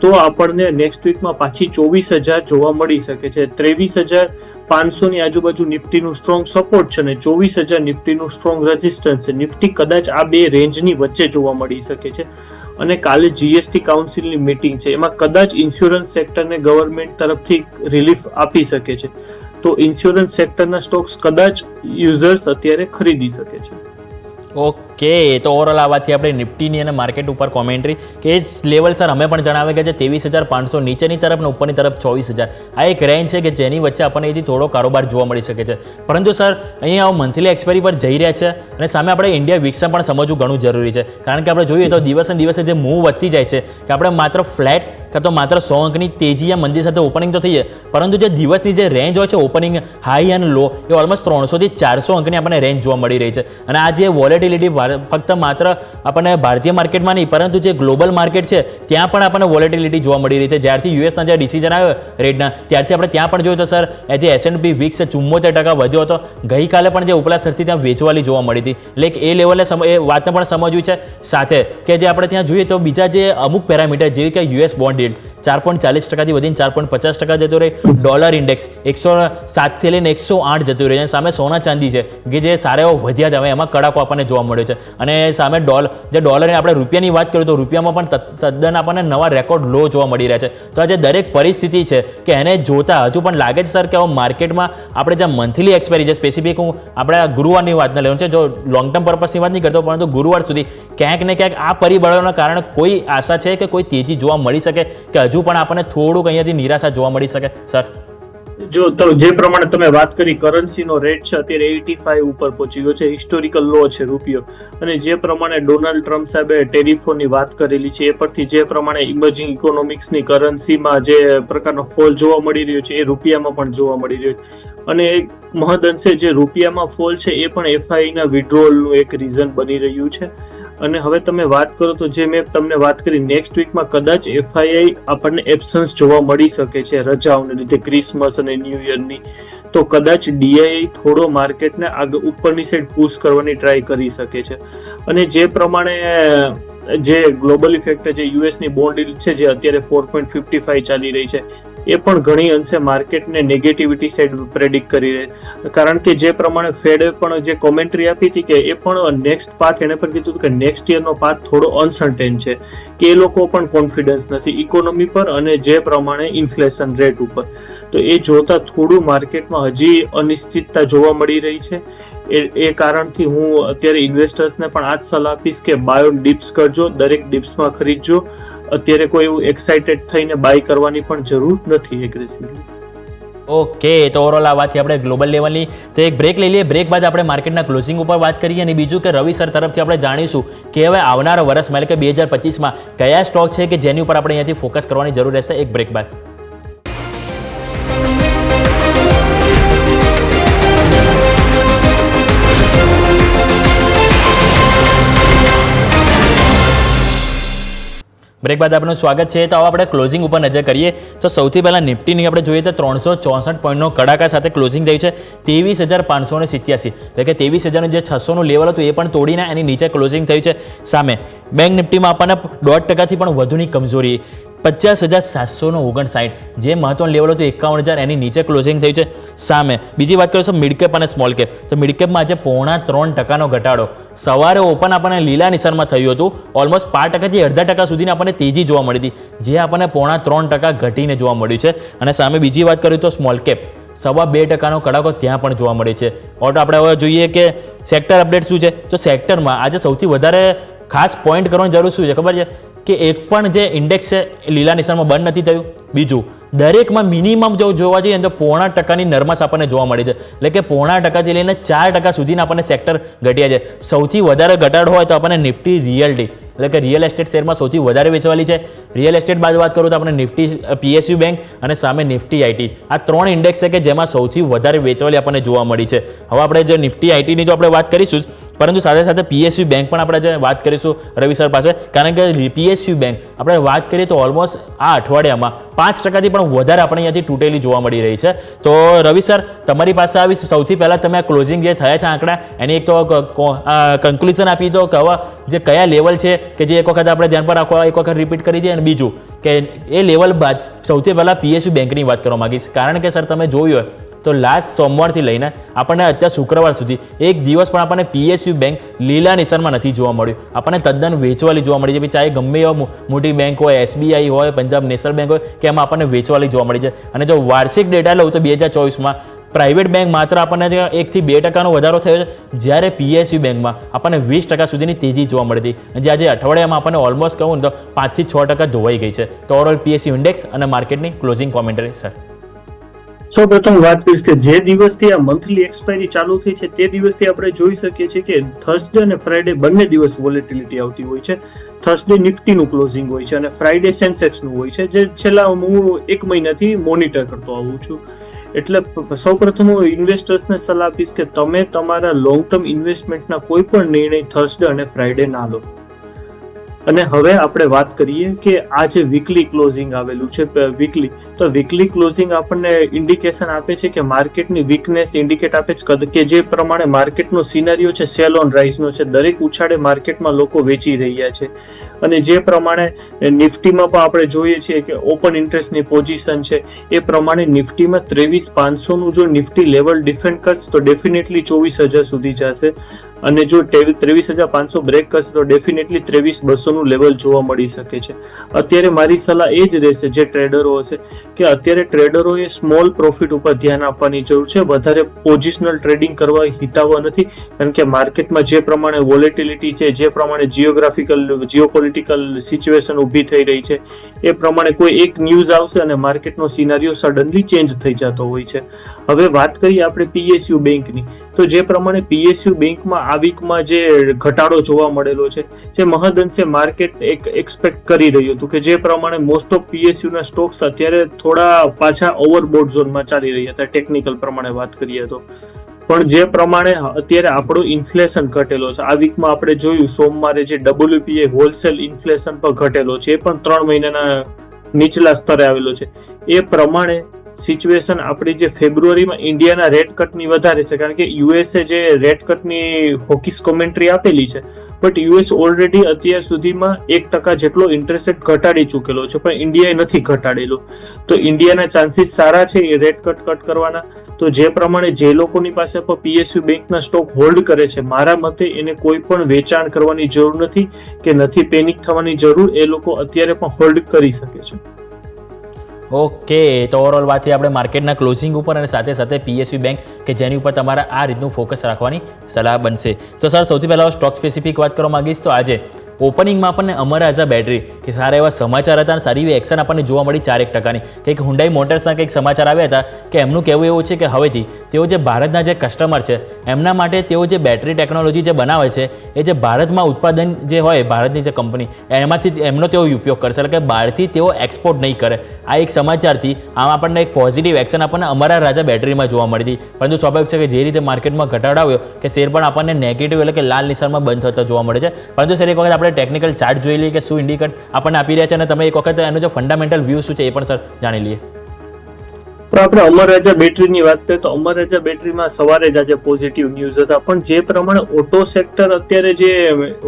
[SPEAKER 4] તો આપણને નેક્સ્ટ વીકમાં પાછી 24,000 જોવા મળી શકે છે. 23,500 ની આજુબાજુ નિફ્ટીનું સ્ટ્રોંગ સપોર્ટ છે અને 24,000 નિફ્ટીનું સ્ટ્રોંગ રેઝિસ્ટન્સ છે. નિફ્ટી કદાચ આ બે રેન્જની વચ્ચે જોવા મળી શકે છે. અને કાલે જીએસટી કાઉન્સિલની મીટિંગ છે, એમાં કદાચ ઇન્સ્યોરન્સ સેક્ટરને ગવર્મેન્ટ તરફથી રિલીફ આપી શકે છે. તો ઇન્સ્યોરન્સ સેક્ટરના સ્ટોક્સ કદાચ યુઝર્સ અત્યારે ખરીદી શકે છે.
[SPEAKER 3] ઓકે, તો ઓવરઓલ આ વાતથી આપણે નિફ્ટીની અને માર્કેટ ઉપર કોમેન્ટ્રી કે એ લેવલ સર અમે પણ જણાવે કે છે 23,500 નીચેની તરફ ને ઉપરની તરફ 24,000, આ એક રેન્જ છે કે જેની વચ્ચે આપણને અહીંથી થોડો કારોબાર જોવા મળી શકે છે. પરંતુ સર અહીંયા મંથલી એક્સપાયરી પર જઈ રહ્યા છે અને સામે આપણે ઇન્ડિયા વિક્સને પણ સમજવું ઘણું જરૂરી છે, કારણ કે આપણે જોઈએ તો દિવસે દિવસે જે મૂવ વધતી જાય છે કે આપણે માત્ર ફ્લેટ કાં તો માત્ર 100 અંકની તેજી યા મંદી સાથે ઓપનિંગ તો થઈએ, પરંતુ જે દિવસની જે રેન્જ હોય છે ઓપનિંગ હાઈ અને લો એ ઓલમોસ્ટ 300 થી 400 અંકની આપણને રેન્જ જોવા મળી રહી છે. અને આ જે વોલેટિલિટી ફક્ત માત્ર આપણને ભારતીય માર્કેટમાં નહીં પરંતુ જે ગ્લોબલ માર્કેટ છે ત્યાં પણ આપણને વોલેટિલિટી જોવા મળી રહી છે. જ્યારથી યુએસના જે ડિસિઝન આવ્યો રેટના ત્યારથી આપણે ત્યાં પણ જોયું તો સર જે S&P વિક્સ 74% વધ્યો હતો. ગઈકાલે પણ જે ઉપલા સ્તરથી ત્યાં વેચવાલી જોવા મળી હતી, એટલે એ લેવલે એ વાતને પણ સમજવી છે. સાથે કે જે આપણે ત્યાં જોઈએ તો બીજા જે અમુક પેરામીટર જેવી કે યુએસ બોન્ડ પીરિયડ 4.40% વધીને 4.50% જતો રહે. ડોલર ઇન્ડેક્સ 107 લઈને 108 જતું રહે છે. સામે સોના ચાંદી છે કે જે સારા એવો વધ્યા હતા, હવે એમાં કડાકો આપણને જોવા મળ્યો છે. અને સામે ડોલરની આપણે રૂપિયાની વાત કરીએ તો રૂપિયામાં પણ તદ્દન આપણને નવા રેકોર્ડ લો જોવા મળી રહ્યા છે. તો આ જે દરેક પરિસ્થિતિ છે કે એને જોતા હજુ પણ લાગે છે સર કે માર્કેટમાં આપણે જે મંથલી એક્સપાયરી છે, સ્પેસિફિક હું આપણે ગુરુવારની વાત ન લેવાનું છે, જો લોંગ ટર્મ પર્પસની વાત નહીં કરતો, પરંતુ ગુરુવાર સુધી ક્યાંક ને ક્યાંક આ પરિબળોના કારણે કોઈ આશા છે કે કોઈ તેજી જોવા મળી શકે કે હજુ પણ આપણને થોડુંક અહીંયાથી નિરાશા જોવા મળી શકે સર?
[SPEAKER 4] જો જે પ્રમાણે તમે વાત કરી, કરન્સીનો રેટ છે અત્યારે 85 ઉપર પહોંચી ગયો છે, હિસ્ટોરિકલ લો છે રૂપિયો. અને જે પ્રમાણે ડોનાલ્ડ ટ્રમ્પ સાહેબે ટેરિફોની વાત કરેલી છે, એ પરથી જે પ્રમાણે ઇમર્જિંગ ઇકોનોમિક્સની કરન્સીમાં જે પ્રકારનો ફોલ જોવા મળી રહ્યો છે એ રૂપિયામાં પણ જોવા મળી રહ્યો છે. અને મહદઅંશે જે રૂપિયામાં ફોલ છે એ પણ એફઆઈના વિડ્રોવલનું એક રીઝન બની રહ્યું છે. અને હવે તમે વાત કરો તો જે મેં તમને વાત કરી, નેક્સ્ટ વીકમાં કદાચ એફઆઈઆઈ આપણને એબ્સન્સ જોવા મળી શકે છે રજાઓને લીધે, ક્રિસમસ અને ન્યૂ યરની. તો કદાચ ડીઆઈ થોડો માર્કેટને આગળ ઉપરની સાઈડ પુશ કરવાની ટ્રાય કરી શકે છે. અને જે પ્રમાણે જે ગ્લોબલ ઇફેક્ટ જે યુએસની બોન્ડ છે જે અત્યારે 4.55 ચાલી રહી છે, એ પણ ઘણી અંશે માર્કેટને નેગેટિવિટી સાઈડ પ્રેડિક્ટ કરી રહી. કારણ કે જે પ્રમાણે ફેડે પણ જે કોમેન્ટ્રી આપી હતી કે એ પણ નેક્સ્ટ પાથ, એને પણ કીધું કે નેક્સ્ટ યરનો પાથ થોડો અનસર્ટેન છે, કે એ લોકો પણ કોન્ફિડન્સ નથી ઇકોનોમી પર અને જે પ્રમાણે ઇન્ફ્લેશન રેટ ઉપર. તો એ જોતા થોડું માર્કેટમાં હજી અનિશ્ચિતતા જોવા મળી રહી છે. એ કારણથી હું અત્યારે ઇન્વેસ્ટર્સને પણ આ જ સલાહ આપીશ કે બાય ઓન ડિપ્સ કરજો, દરેક ડિપ્સમાં ખરીદજો. અત્યારે કોઈ એવું એક્સાઇટેડ થઈને બાય કરવાની પણ જરૂર નથી એગ્રેસિવલી.
[SPEAKER 3] ઓકે, તો ઓવરઓલ આ વાતથી આપણે ગ્લોબલ લેવલની તો એક બ્રેક લઈ લઈએ. બ્રેક બાદ આપણે માર્કેટના ક્લોઝિંગ ઉપર વાત કરીએ. અને બીજું કે રવિ સર તરફથી આપણે જાણીશું કે હવે આવનારા વર્ષમાં એટલે કે 2025માં કયા સ્ટોક છે કે જેની ઉપર આપણે અહીંયાથી ફોકસ કરવાની જરૂર રહેશે. એક બ્રેક બાદ બ્રેક બાદ આપનું સ્વાગત છે. તો આપણે ક્લોઝિંગ ઉપર નજર કરીએ તો સૌથી પહેલાં નિફ્ટીની આપણે જોઈએ તો 364 પોઈન્ટનો કડાકા સાથે ક્લોઝિંગ થયું છે 23,587, એટલે કે 23,000 જે 600નું લેવલ હતું એ પણ તોડીને એની નીચે ક્લોઝિંગ થયું છે. સામે બેંક નિફ્ટીમાં આપણને 0.5% પણ વધુની કમજોરી 50,759, જે મહત્વનું લેવલ હતું 51,000, એની નીચે ક્લોઝિંગ થયું છે. સામે બીજી વાત કરીશું મિડ કેપ અને સ્મોલ કેપ, તો મિડ કેપમાં આજે 0.3% ઘટાડો. સવારે ઓપન આપણને લીલા નિશાનમાં થયું હતું, ઓલમોસ્ટ 5%થી 0.5% સુધીની આપણને તેજી જોવા મળી હતી, જે આપણને 0.3% ઘટીને જોવા મળ્યું છે. અને સામે બીજી વાત કરીએ તો સ્મોલ કેપ 2.25%નો કડાકો ત્યાં પણ જોવા મળે છે. ઓર આપણે હવે જોઈએ કે સેક્ટર અપડેટ શું છે, તો સેક્ટરમાં આજે સૌથી વધારે ખાસ પોઈન્ટ કરવાની જરૂર શું છે ખબર છે કે એક પણ જે ઇન્ડેક્સ છે એ લીલા નિશાનમાં બંધ નથી થયું. બીજું, દરેકમાં મિનિમમ જો જોવા જઈએ તો 0.5%ની નરમાશ આપણને જોવા મળી છે, એટલે કે 0.5%થી લઈને 4% સુધીના આપણને સેક્ટર ઘટ્યા છે. સૌથી વધારે ઘટાડો હોય તો આપણને નિફ્ટી રિયલ્ટી એટલે કે રિયલ એસ્ટેટ શેરમાં સૌથી વધારે વેચવાલી છે. રિયલ એસ્ટેટ બાદ વાત કરું તો આપણે નિફ્ટી પીએસયુ બેંક અને સામે નિફ્ટી આઈટી, આ 3 ઇન્ડેક્સ છે કે જેમાં સૌથી વધારે વેચવાલી આપણને જોવા મળી છે. હવે આપણે જે નિફ્ટી આઈટીની તો આપણે વાત કરીશું જ, પરંતુ સાથે સાથે પીએસયુ બેંક પણ આપણે જે વાત કરીશું રવિ સર પાસે, કારણ કે પીએસયુ બેંક આપણે વાત કરીએ તો ઓલમોસ્ટ આ અઠવાડિયામાં 5%થી પણ વધારે આપણે અહીંયાથી તૂટેલી જોવા મળી રહી છે. તો રવિ સર તમારી પાસે આવી, સૌથી પહેલાં તમે આ ક્લોઝિંગ જે થયા છે આંકડા એની એક તો કન્ક્લુઝન આપી દો કે હવે જે કયા લેવલ છે કે જે એક વખત આપણે ધ્યાન પર રાખવા, એક વખત રિપીટ કરી દઈએ. અને બીજું કે એ લેવલ બાદ સૌથી પહેલાં પીએસયુ બેંકની વાત કરવા માંગીશ, કારણ કે સર તમે જોયું હોય તો લાસ્ટ સોમવારથી લઈને આપણને અત્યાર શુક્રવાર સુધી એક દિવસ પણ આપણને પીએસયુ બેંક લીલા નિશાનમાં નથી જોવા મળ્યું. આપણને તદ્દન વેચવાલી જોવા મળી છે, ચાહે ગમે એવા મોટી બેંક હોય, એસબીઆઈ હોય, પંજાબ નેશનલ બેંક હોય, કે એમાં આપણને વેચવાલી જોવા મળી છે. અને જો વાર્ષિક ડેટા લઉં તો 2024માં પ્રાઇવેટ બેંક માત્ર આપણને 1-2% વધારો થયો છે, જ્યારે પીએસયુ બેંકમાં આપણને 20% સુધીની તેજી જોવા મળી હતી. જે આજે અઠવાડિયામાં આપણને ઓલમોસ્ટ કહું ને તો 5-6% ધોવાઈ ગઈ છે. તો ઓવરઓલ પીએસયુ ઇન્ડેક્સ અને માર્કેટની ક્લોઝિંગ કોમેન્ટરી સર.
[SPEAKER 4] સૌ પ્રથમ વાત કરીશ કે જે દિવસથી આ મંથલી એક્સપાયરી ચાલુ થઈ છે તે દિવસથી આપણે જોઈ શકીએ છીએ કે થર્સડે અને ફ્રાઈડે બંને દિવસ વોલેટિલિટી આવતી હોય છે. થર્સડે નિફ્ટીનું ક્લોઝિંગ હોય છે અને ફ્રાઈડે સેન્સેક્સનું હોય છે, જે છેલ્લા હું 1 મહિનાથી મોનિટર કરતો આવું છું. એટલે સૌ પ્રથમ હું ઇન્વેસ્ટર્સને સલાહ આપીશ કે તમે તમારા લોંગ ટર્મ ઇન્વેસ્ટમેન્ટના કોઈ પણ નિર્ણય થર્સડે અને ફ્રાઈડે ના લો. અને હવે આપણે વાત કરીએ કે આ જે વીકલી ક્લોઝિંગ આવેલું છે તો વીકલી ક્લોઝિંગ આપણને ઇન્ડિકેશન આપે છે કે માર્કેટની વીકનેસ ઇન્ડિકેટ આપે છે કે જે પ્રમાણે માર્કેટનો સિનારીઓ છે સેલ ઓન રાઇઝનો છે, દરેક ઉછાળે માર્કેટમાં લોકો વેચી રહ્યા છે. અને જે પ્રમાણે નિફ્ટીમાં પણ આપણે જોઈએ છીએ કે ઓપન ઇન્ટરેસ્ટની પોઝિશન છે એ પ્રમાણે નિફ્ટીમાં 23,500નું જો નિફ્ટી લેવલ ડિફેન્ડ કરશે તો ડેફિનેટલી 24,000 સુધી જશે, અને જો 23,500 બ્રેક કરશે તો ડેફિનેટલી 23,200નું લેવલ જોવા મળી શકે છે. અત્યારે મારી સલાહ એ જ રહેશે જે ટ્રેડરો હશે કે અત્યારે ટ્રેડરોએ સ્મોલ પ્રોફિટ ઉપર ધ્યાન આપવાની જરૂર છે, વધારે પોઝિશનલ ટ્રેડિંગ કરવા હિતાવહ નથી, કારણ કે માર્કેટમાં જે પ્રમાણે વોલેટિલિટી છે, જે પ્રમાણે જીઓપોલિટિકલ સિચ્યુએશન ઊભી થઈ રહી છે એ પ્રમાણે કોઈ એક ન્યૂઝ આવશે અને માર્કેટનો સિનારીઓ સડનલી ચેન્જ થઈ જતો હોય છે. હવે વાત કરીએ આપણે PSU બેંકની, તો જે પ્રમાણે PSU બેંકમાં આ વીકમાં જે ઘટાડો જોવા મળેલો છે જે મહદઅંશે માર્કેટ એક્સપેક્ટ કરી રહ્યું હતું કે જે પ્રમાણે મોસ્ટ ઓફ PSU ના સ્ટોક્સ અત્યારે થોડા પાછા ઓવરબોટ ઝોનમાં ચાલી રહ્યા હતા ટેકનિકલ પ્રમાણે વાત કરીએ તો. પણ જે પ્રમાણે અત્યારે આપણો ઇન્ફ્લેશન ઘટેલો છે, આ વીકમાં આપણે જોયું સોમવારે જે WPI હોલસેલ ઇન્ફ્લેશન પર ઘટેલો છે એ પણ 3 મહિનાના નીચલા સ્તરે આવેલો છે. એ પ્રમાણે સિચ્યુએશન આપણી જે ફેબ્રુઆરીમાં ઇન્ડિયાના રેટ કટની વધારે છે, કારણ કે યુએસએ જે રેટ કટની હોકીસ કોમેન્ટ્રી આપેલી છે, બટ યુએસ ઓલરેડી અત્યાર સુધીમાં 1% જેટલો ઇન્ટરેસ્ટ રેટ ઘટાડી ચૂકેલો છે, પણ ઇન્ડિયાએ નથી ઘટાડેલો. તો ઇન્ડિયાના ચાન્સીસ સારા છે એ રેટ કટ કરવાના. તો જે પ્રમાણે જે લોકોની પાસે પણ PSU બેંકના સ્ટોક હોલ્ડ કરે છે, મારા મતે એને કોઈ પણ વેચાણ કરવાની જરૂર નથી કે નથી પેનિક થવાની જરૂર, એ લોકો અત્યારે પણ હોલ્ડ કરી શકે છે.
[SPEAKER 3] ઓકે, તો ઓવરઓલ વાતથી આપણે માર્કેટના ક્લોઝિંગ ઉપર અને સાથે સાથે PSU બેંક કે જેની ઉપર તમારે આ રીતનું ફોકસ રાખવાની સલાહ બનશે. તો સર સૌથી પહેલાં સ્ટોક સ્પેસિફિક વાત કરવા માંગીશ તો આજે ઓપનિંગમાં આપણને અમર રાજા બેટરી કે સારા એવા સમાચાર હતા અને સારી એવી એક્શન આપણને જોવા મળી 4% કંઈક હુન્ડાઈ મોટર્સના કંઈક સમાચાર આવ્યા હતા કે એમનું કહેવું એવું છે કે હવેથી તેઓ જે ભારતના જે કસ્ટમર છે એમના માટે તેઓ જે બેટરી ટેકનોલોજી જે બનાવે છે એ જે ભારતમાં ઉત્પાદન જે હોય ભારતની જે કંપની એમાંથી એમનો તેઓ ઉપયોગ કરશે, એટલે કે બહારથી તેઓ એક્સપોર્ટ નહીં કરે. આ એક સમાચારથી આમ આપણને એક પોઝિટિવ એક્શન આપણને અમારા રાજા બેટરીમાં જોવા મળી હતી. પરંતુ સ્વાભાવિક છે કે જે રીતે માર્કેટમાં ઘટાડો આવ્યો કે શેર પણ આપણને નેગેટિવ એટલે કે લાલ નિશાનમાં બંધ થતા જોવા મળે છે. પરંતુ સર એક વખત આપણે ટેકનિકલ ચાર્ટ જોઈ લઈએ કે શું ઇન્ડિકેટ આપણને આપી રહ્યા છે અને તમે એક વખત એનો જે ફંડામેન્ટલ વ્યૂ શું છે એ પણ સર જાણી લઈએ.
[SPEAKER 4] તો આપણે અમર રાજા બેટરીની વાત કરીએ તો અમર રાજા બેટરીમાં સવારે જ આજે પોઝિટિવ ન્યૂઝ હતા, પણ જે પ્રમાણે ઓટો સેક્ટર અત્યારે જે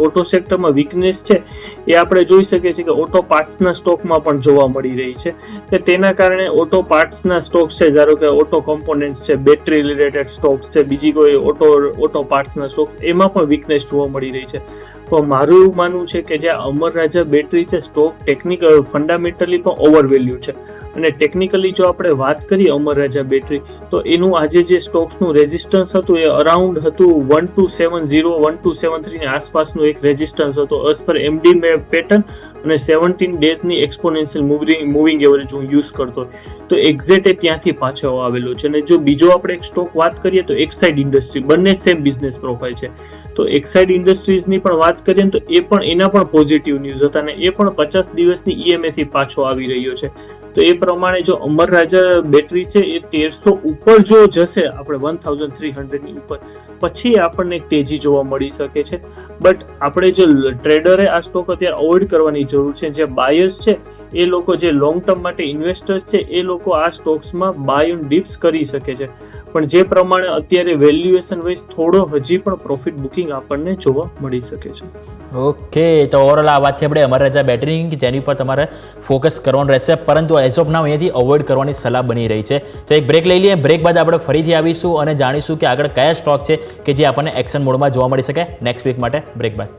[SPEAKER 4] ઓટો સેક્ટરમાં વીકનેસ છે એ આપણે જોઈ શકીએ છીએ કે ઓટો પાર્ટ્સના સ્ટોકમાં પણ જોવા મળી રહી છે કે તેના કારણે ઓટો પાર્ટ્સના સ્ટોક્સ છે, ધારો કે ઓટો કોમ્પોનેન્ટ્સ છે, બેટરી રિલેટેડ સ્ટોક્સ છે, બીજી કોઈ ઓટો પાર્ટ્સના સ્ટોક એમાં પણ વીકનેસ જોવા મળી રહી છે. તો મારું એવું માનવું છે કે જે અમર રાજા બેટરી છે સ્ટોક ટેકનિકલ ફંડામેન્ટલી પણ ઓવરવેલ્યુ છે, અને ટેકનિકલી જો આપણે વાત કરીએ અમર રાજા બેટરી તો એનું આજે જે સ્ટોક્સનું રેઝિસ્ટન્સ હતું એ અરાઉન્ડ હતું 1270 1273 ની આસપાસનું એક રેઝિસ્ટન્સ હતો એઝ પર MD પેટર્ન અને 17 ડેઝની એક્સપોનેન્શિયલ મૂવિંગ એવરેજ હું યુઝ કરતો હોય તો એક્ઝેક્ટ એ ત્યાંથી પાછો આવેલો છે. અને જો બીજો આપણે એક સ્ટોક વાત કરીએ તો એક્સાઇડ ઇન્ડસ્ટ્રી, બંને સેમ બિઝનેસ પ્રોફાઇલ છે. તો એક્સાઇડ ઇન્ડસ્ટ્રીઝની પણ વાત કરીએ તો એ પણ એના પણ પોઝિટિવ ન્યૂઝ હતા અને એ પણ 50 દિવસની EMA થી પાછો આવી રહ્યો છે. તો એ પ્રમાણે જો અમર રાજા બેટરી છે એ 1300 ઉપર જો જશે, આપણે 1300 ની ઉપર, પછી આપણને એક તેજી જોવા મળી શકે છે. બટ આપણે જો ટ્રેડરે આ સ્ટોક અત્યારે અવોઇડ કરવાની જરૂર છે. જે બાયર્સ છે એ લોકો, જે લોંગ ટર્મ માટે ઇન્વેસ્ટર્સ છે એ લોકો આ સ્ટોક્સમાં બાય ઓન ડિપ્સ કરી શકે છે, પણ જે પ્રમાણે અત્યારે વેલ્યુએશન વાઇઝ થોડો હજી પણ પ્રોફિટ બુકિંગ આપણને જોવા મળી શકે છે.
[SPEAKER 3] ઓકે, તો ઓવરઓલ આ વાતથી આપણે અમર રાજા બેટરી જેની પર તમારે ફોકસ કરવાનું રહેશે, પરંતુ એઝ ઓફ નાઉ અહીંયાથી અવોઇડ કરવાની સલાહ બની રહી છે. તો એક બ્રેક લઈ લઈએ, બ્રેક બાદ આપણે ફરીથી આવીશું અને જાણીશું કે આગળ કયા સ્ટોક છે કે જે આપણને એક્શન મોડમાં જોવા મળી શકે નેક્સ્ટ વીક માટે. બ્રેક બાદ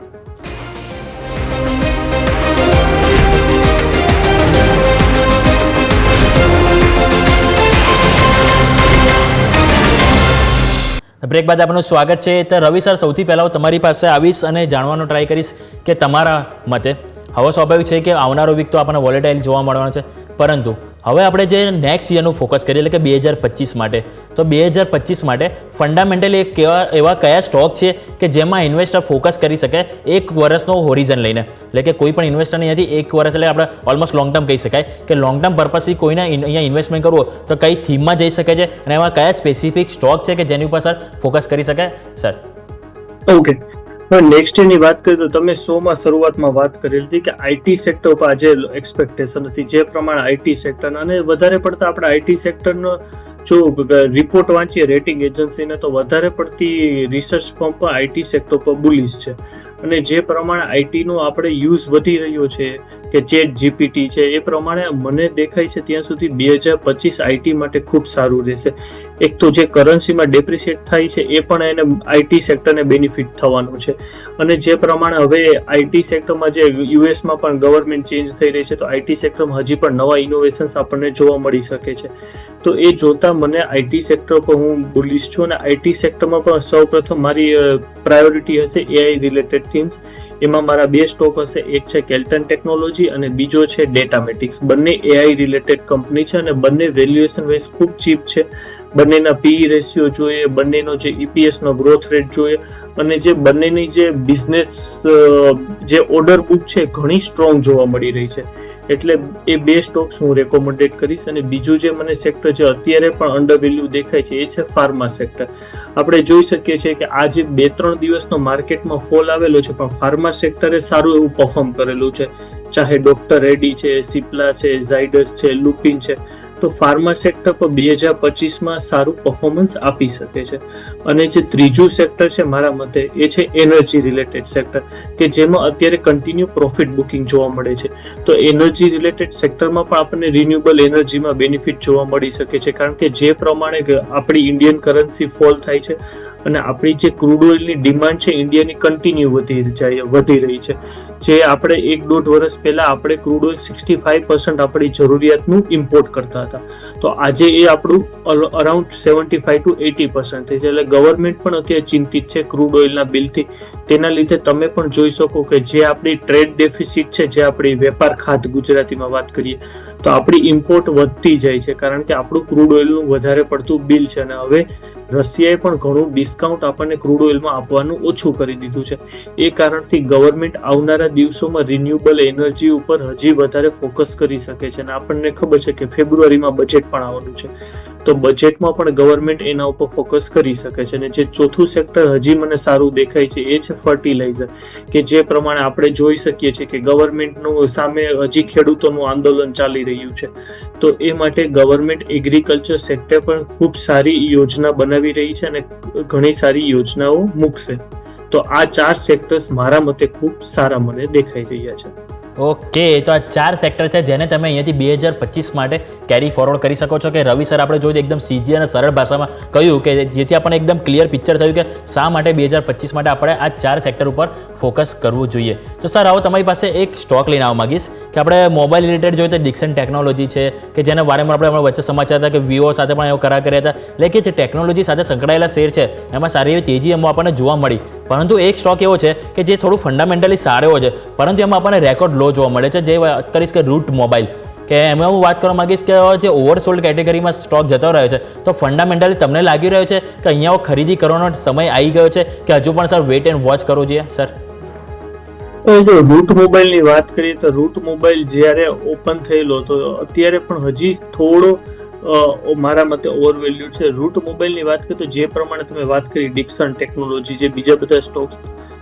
[SPEAKER 3] બ્રેક બાદ આપનું સ્વાગત છે. તો રવિ સર, સૌથી પહેલાં હું તમારી પાસે આવીશ અને જાણવાનો ટ્રાય કરીશ કે તમારા મતે હવે સ્વાભાવિક છે કે આવનારો વીક તો આપણને વોલેટાઇલ જોવા મળવાનો છે, પરંતુ હવે આપણે જે નેક્સ્ટ યરનું ફોકસ કરીએ એટલે કે 2025 માટે, તો 2025 માટે ફંડામેન્ટલી એવા કયા સ્ટોક છે કે જેમાં ઇન્વેસ્ટર ફોકસ કરી શકે એક વર્ષનો હોરિઝન લઈને, એટલે કે કોઈ પણ ઇન્વેસ્ટર અહીંયાથી એક વર્ષ એટલે આપણે ઓલમોસ્ટ લોંગ ટર્મ કહી શકાય કે લોંગ ટર્મ પર્પઝથી કોઈને અહીંયા ઇન્વેસ્ટમેન્ટ કરવું તો કઈ થીમમાં જઈ શકે છે અને એવા કયા સ્પેસિફિક સ્ટોક છે કે જેની ઉપર સર ફોકસ કરી શકે સર?
[SPEAKER 4] ઓકે, હવે નેક્સ્ટ એની વાત કરીએ તો તમે શોમાં શરૂઆતમાં વાત કરેલી હતી કે આઈટી સેક્ટર પર આજે એક્સપેક્ટેશન હતી, જે પ્રમાણે આઈટી સેક્ટર અને વધારે પડતા આપણે આઈટી સેક્ટરનો જો રિપોર્ટ વાંચીએ રેટિંગ એજન્સીને તો વધારે પડતી રિસર્ચ ફર્મ પણ આઈટી સેક્ટર પર બુલિશ છે. અને જે પ્રમાણે આઈટીનો આપણે યુઝ વધી રહ્યો છે કે ચેટ જીપીટી છે, એ પ્રમાણે મને દેખાય છે ત્યાં સુધી 2025 આઈટી માટે ખૂબ સારું રહેશે. એક તો જે કરન્સીમાં ડેપ્રિશિએટ થાય છે એ પણ એને આઈટી સેક્ટરને બેનિફિટ થવાનું છે. અને જે પ્રમાણે હવે આઈટી સેક્ટરમાં જે યુએસમાં પણ ગવર્મેન્ટ ચેન્જ થઈ રહી છે તો આઈટી સેક્ટરમાં હજી પણ નવા ઇનોવેશન્સ આપણને જોવા મળી શકે છે. તો એ જોતા મને આઈટી સેક્ટર પર હું બુલિશ છું. અને આઈટી સેક્ટરમાં પણ સૌપ્રથમ મારી પ્રાયોરિટી હશે એઆઈ રિલેટેડ થિંગ્સ. એમાં મારા 2 સ્ટોક હશે, એક છે કેલ્ટન ટેકનોલોજી અને બીજો છે ડેટામેટિક્સ. બંને એઆઈ રિલેટેડ કંપની છે અને બંને વેલ્યુએશન વાઇઝ ખૂબ ચીપ છે. બંનેના પીઈ રેશિયો જોઈએ, બંનેનો જે ઈપીએસ નો ગ્રોથ રેટ જોઈએ અને જે બંનેની જે બિઝનેસ જે ઓર્ડર બુક છે ઘણી સ્ટ્રોંગ જોવા મળી રહી છે. એટલે એ 2 સ્ટોક્સ હું રેકોમેન્ડેડ કરીશ. અને બીજું જે મને સેક્ટર જે અત્યારે પણ અંડર વેલ્યુ દેખાય છે એ છે ફાર્મા સેક્ટર. આપણે જોઈ શકીએ છીએ કે આ જે 2-3 દિવસનો માર્કેટમાં ફોલ આવેલો છે પણ ફાર્મા સેક્ટરે સારું એવું પરફોર્મ કરેલું છે. ચાહે ડોક્ટર રેડી છે, સિપ્લા છે, ઝાયડસ છે, લુપિન છે, તો ફાર્મા સેક્ટર પર 2025માં સારું પરફોર્મન્સ આપી શકે છે. અને જે ત્રીજું સેક્ટર છે મારા મતે એ છે એનર્જી રિલેટેડ સેક્ટર, કે જેમાં અત્યારે કન્ટિન્યુ પ્રોફિટ બુકિંગ જોવા મળે છે. તો એનર્જી રિલેટેડ સેક્ટરમાં પણ આપણને રિન્યુએબલ એનર્જીમાં બેનિફિટ જોવા મળી શકે છે, કારણ કે જે પ્રમાણે આપણી ઇન્ડિયન કરન્સી ફોલ થાય છે અને આપણી જે ક્રૂડ ઓઇલની ડિમાન્ડ છે ઇન્ડિયાની કન્ટિન્યુ વધી રહી છે. જે આપણે 1-1.5 વર્ષ પહેલા આપણે ક્રૂડ ઓઇલ 65% આપણી જરૂરિયાતનું ઇમ્પોર્ટ કરતા હતા, તો આજે એ આપણું અરાઉન્ડ 75 to 80% થઈ છે. એટલે ગવર્મેન્ટ પણ અત્યારે ચિંતિત છે ક્રૂડ ઓઇલના બિલથી. તેના લીધે તમે પણ જોઈ શકો કે જે આપણી ટ્રેડ ડેફિસિટ છે, જે આપણી વેપાર ખાત ગુજરાતીમાં વાત કરીએ તો આપણી ઇમ્પોર્ટ વધતી જાય છે, કારણ કે આપણું ક્રૂડ ઓઇલનું વધારે પડતું બિલ છે. અને હવે રશિયાએ પણ ઘણું ડિસ્કાઉન્ટ આપણને ક્રૂડ ઓઇલમાં આપવાનું ઓછું કરી દીધું છે. એ કારણથી ગવર્મેન્ટ આવનારા દિવસોમાં રિન્યુએબલ એનર્જી ઉપર હજી વધારે ફોકસ કરી શકે છે. અને આપણને ખબર છે કે ફેબ્રુઆરીમાં બજેટ પણ આવવાનું છે, તો બજેટમાં પણ ગવર્મેન્ટ એના ઉપર ફોકસ કરી શકે છે. અને જે ચોથું સેક્ટર હજી મને સારું દેખાય છે એ છે ફર્ટિલાઇઝર, કે જે પ્રમાણે આપણે જોઈ શકીએ છીએ કે ગવર્મેન્ટનું સામે હજી ખેડૂતોનું આંદોલન ચાલી રહ્યું છે. તો એ માટે ગવર્મેન્ટ એગ્રીકલ્ચર સેક્ટર પણ ખૂબ સારી યોજના બનાવી રહી છે અને ઘણી સારી યોજનાઓ મૂકશે. તો આ 4 સેક્ટર્સ મારા મતે ખૂબ સારા મને દેખાઈ રહ્યા છે.
[SPEAKER 3] ઓકે, તો આ 4 સેક્ટર છે જેને તમે અહીંયાથી 2025 માટે કેરી ફોરવર્ડ કરી શકો છો. કે રવિ સર આપણે જોયું એકદમ સીધી અને સરળ ભાષામાં કહ્યું કે જેથી આપણને એકદમ ક્લિયર પિક્ચર થયું કે શા માટે 2025 માટે આપણે આ 4 સેક્ટર ઉપર ફોકસ કરવું જોઈએ. તો સર આવો તમારી પાસે એક સ્ટોક લઈને આવવા માંગીશ કે આપણે મોબાઈલ રિલેટેડ જોઈએ તો ડિક્સન ટેકનોલોજી છે, કે જેને વારંવાર આપણે વચ્ચે સમાચાર હતા કે વિવો સાથે પણ એવો કરાર કર્યા હતા. એટલે કે જે ટેકનોલોજી સાથે સંકળાયેલા શેર છે એમાં સારી એવી તેજી એમાં આપણને જોવા મળી. પરંતુ એક સ્ટોક એવો છે કે જે થોડું ફંડામેન્ટલી સારો છે પરંતુ એમાં આપણને રેકોર્ડ લો જોવા મળે છે, જે વાત કરીશ કે રૂટ મોબાઈલ, કે એમાં હું વાત કરવા માંગીશ કે જે ઓવરસોલ્ડ કેટેગરીમાં સ્ટોક જતો રહ્યો છે, તો ફંડામેન્ટલી તમને લાગી રહ્યો છે કે અહીંયા ખરીદી કરવાનો સમય આવી ગયો છે કે હજુ પણ સર વેઇટ એન્ડ વોચ કરવું જોઈએ સર?
[SPEAKER 4] જો રૂટ મોબાઈલની વાત કરીએ તો રૂટ મોબાઈલ જ્યારે ઓપન થયેલો તો અત્યારે પણ હજી થોડો મારા મતે ઓવરવેલ્યુ છે. રૂટ મોબાઈલની વાત કરીએ તો જે પ્રમાણે તમે વાત કરી ડિક્સન ટેકનોલોજી, જે બીજા બધા સ્ટોક્સ,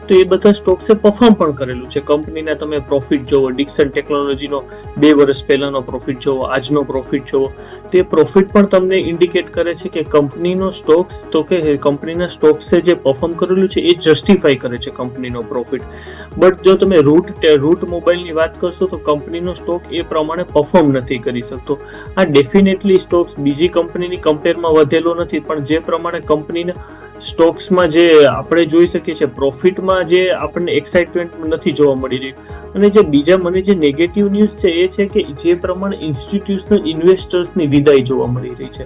[SPEAKER 4] તો એ બધા સ્ટોક્સે પરફોર્મ પણ કરેલું છે. કંપનીના તમે પ્રોફિટ જોવો, ડિક્સન ટેકનોલોજીનો 2 વર્ષ પહેલાનો પ્રોફિટ જોવો, આજનો પ્રોફિટ જોવો, તે પ્રોફિટ પણ તમને ઇન્ડિકેટ કરે છે કે કંપનીનો સ્ટોક્સ, તો કે કંપનીના સ્ટોક્સે જે પરફોર્મ કરેલું છે એ જસ્ટિફાઈ કરે છે કંપનીનો પ્રોફિટ. બટ જો તમે રૂટ મોબાઈલની વાત કરશો તો કંપનીનો સ્ટોક એ પ્રમાણે પરફોર્મ નથી કરી શકતો. આ ડેફિનેટલી સ્ટોક્સ બીજી કંપનીની કમ્પેરમાં વધેલો નથી, પણ જે પ્રમાણે કંપનીના સ્ટોક્સમાં જે આપણે જોઈ શકીએ છીએ પ્રોફિટમાં જે આપણને એક્સાઇટમેન્ટ નથી જોવા મળી રહ્યું. અને જે બીજા મને જે નેગેટિવ ન્યૂઝ છે એ છે કે જે પ્રમાણે ઇન્સ્ટિટ્યુશનલ ઇન્વેસ્ટર્સની વિદાય જોવા મળી રહી છે,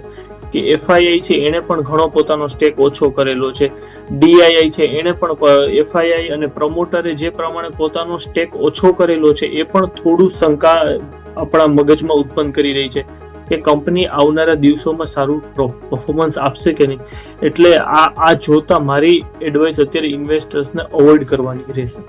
[SPEAKER 4] કે એફઆઈઆઈ છે એણે પણ ઘણો પોતાનો સ્ટેક ઓછો કરેલો છે, ડીઆઈઆઈ છે એણે પણ એફઆઈઆઈ અને પ્રમોટરે જે પ્રમાણે પોતાનો સ્ટેક ઓછો કરેલો છે એ પણ થોડું શંકા આપણા મગજમાં ઉત્પન્ન કરી રહી છે કે કંપની આવનારા દિવસોમાં સારું પરફોર્મન્સ આપશે કે નહીં. એટલે આ જોતા મારી એડવાઇસ અત્યારે ઇન્વેસ્ટર્સને અવોઇડ કરવાની રહેશે.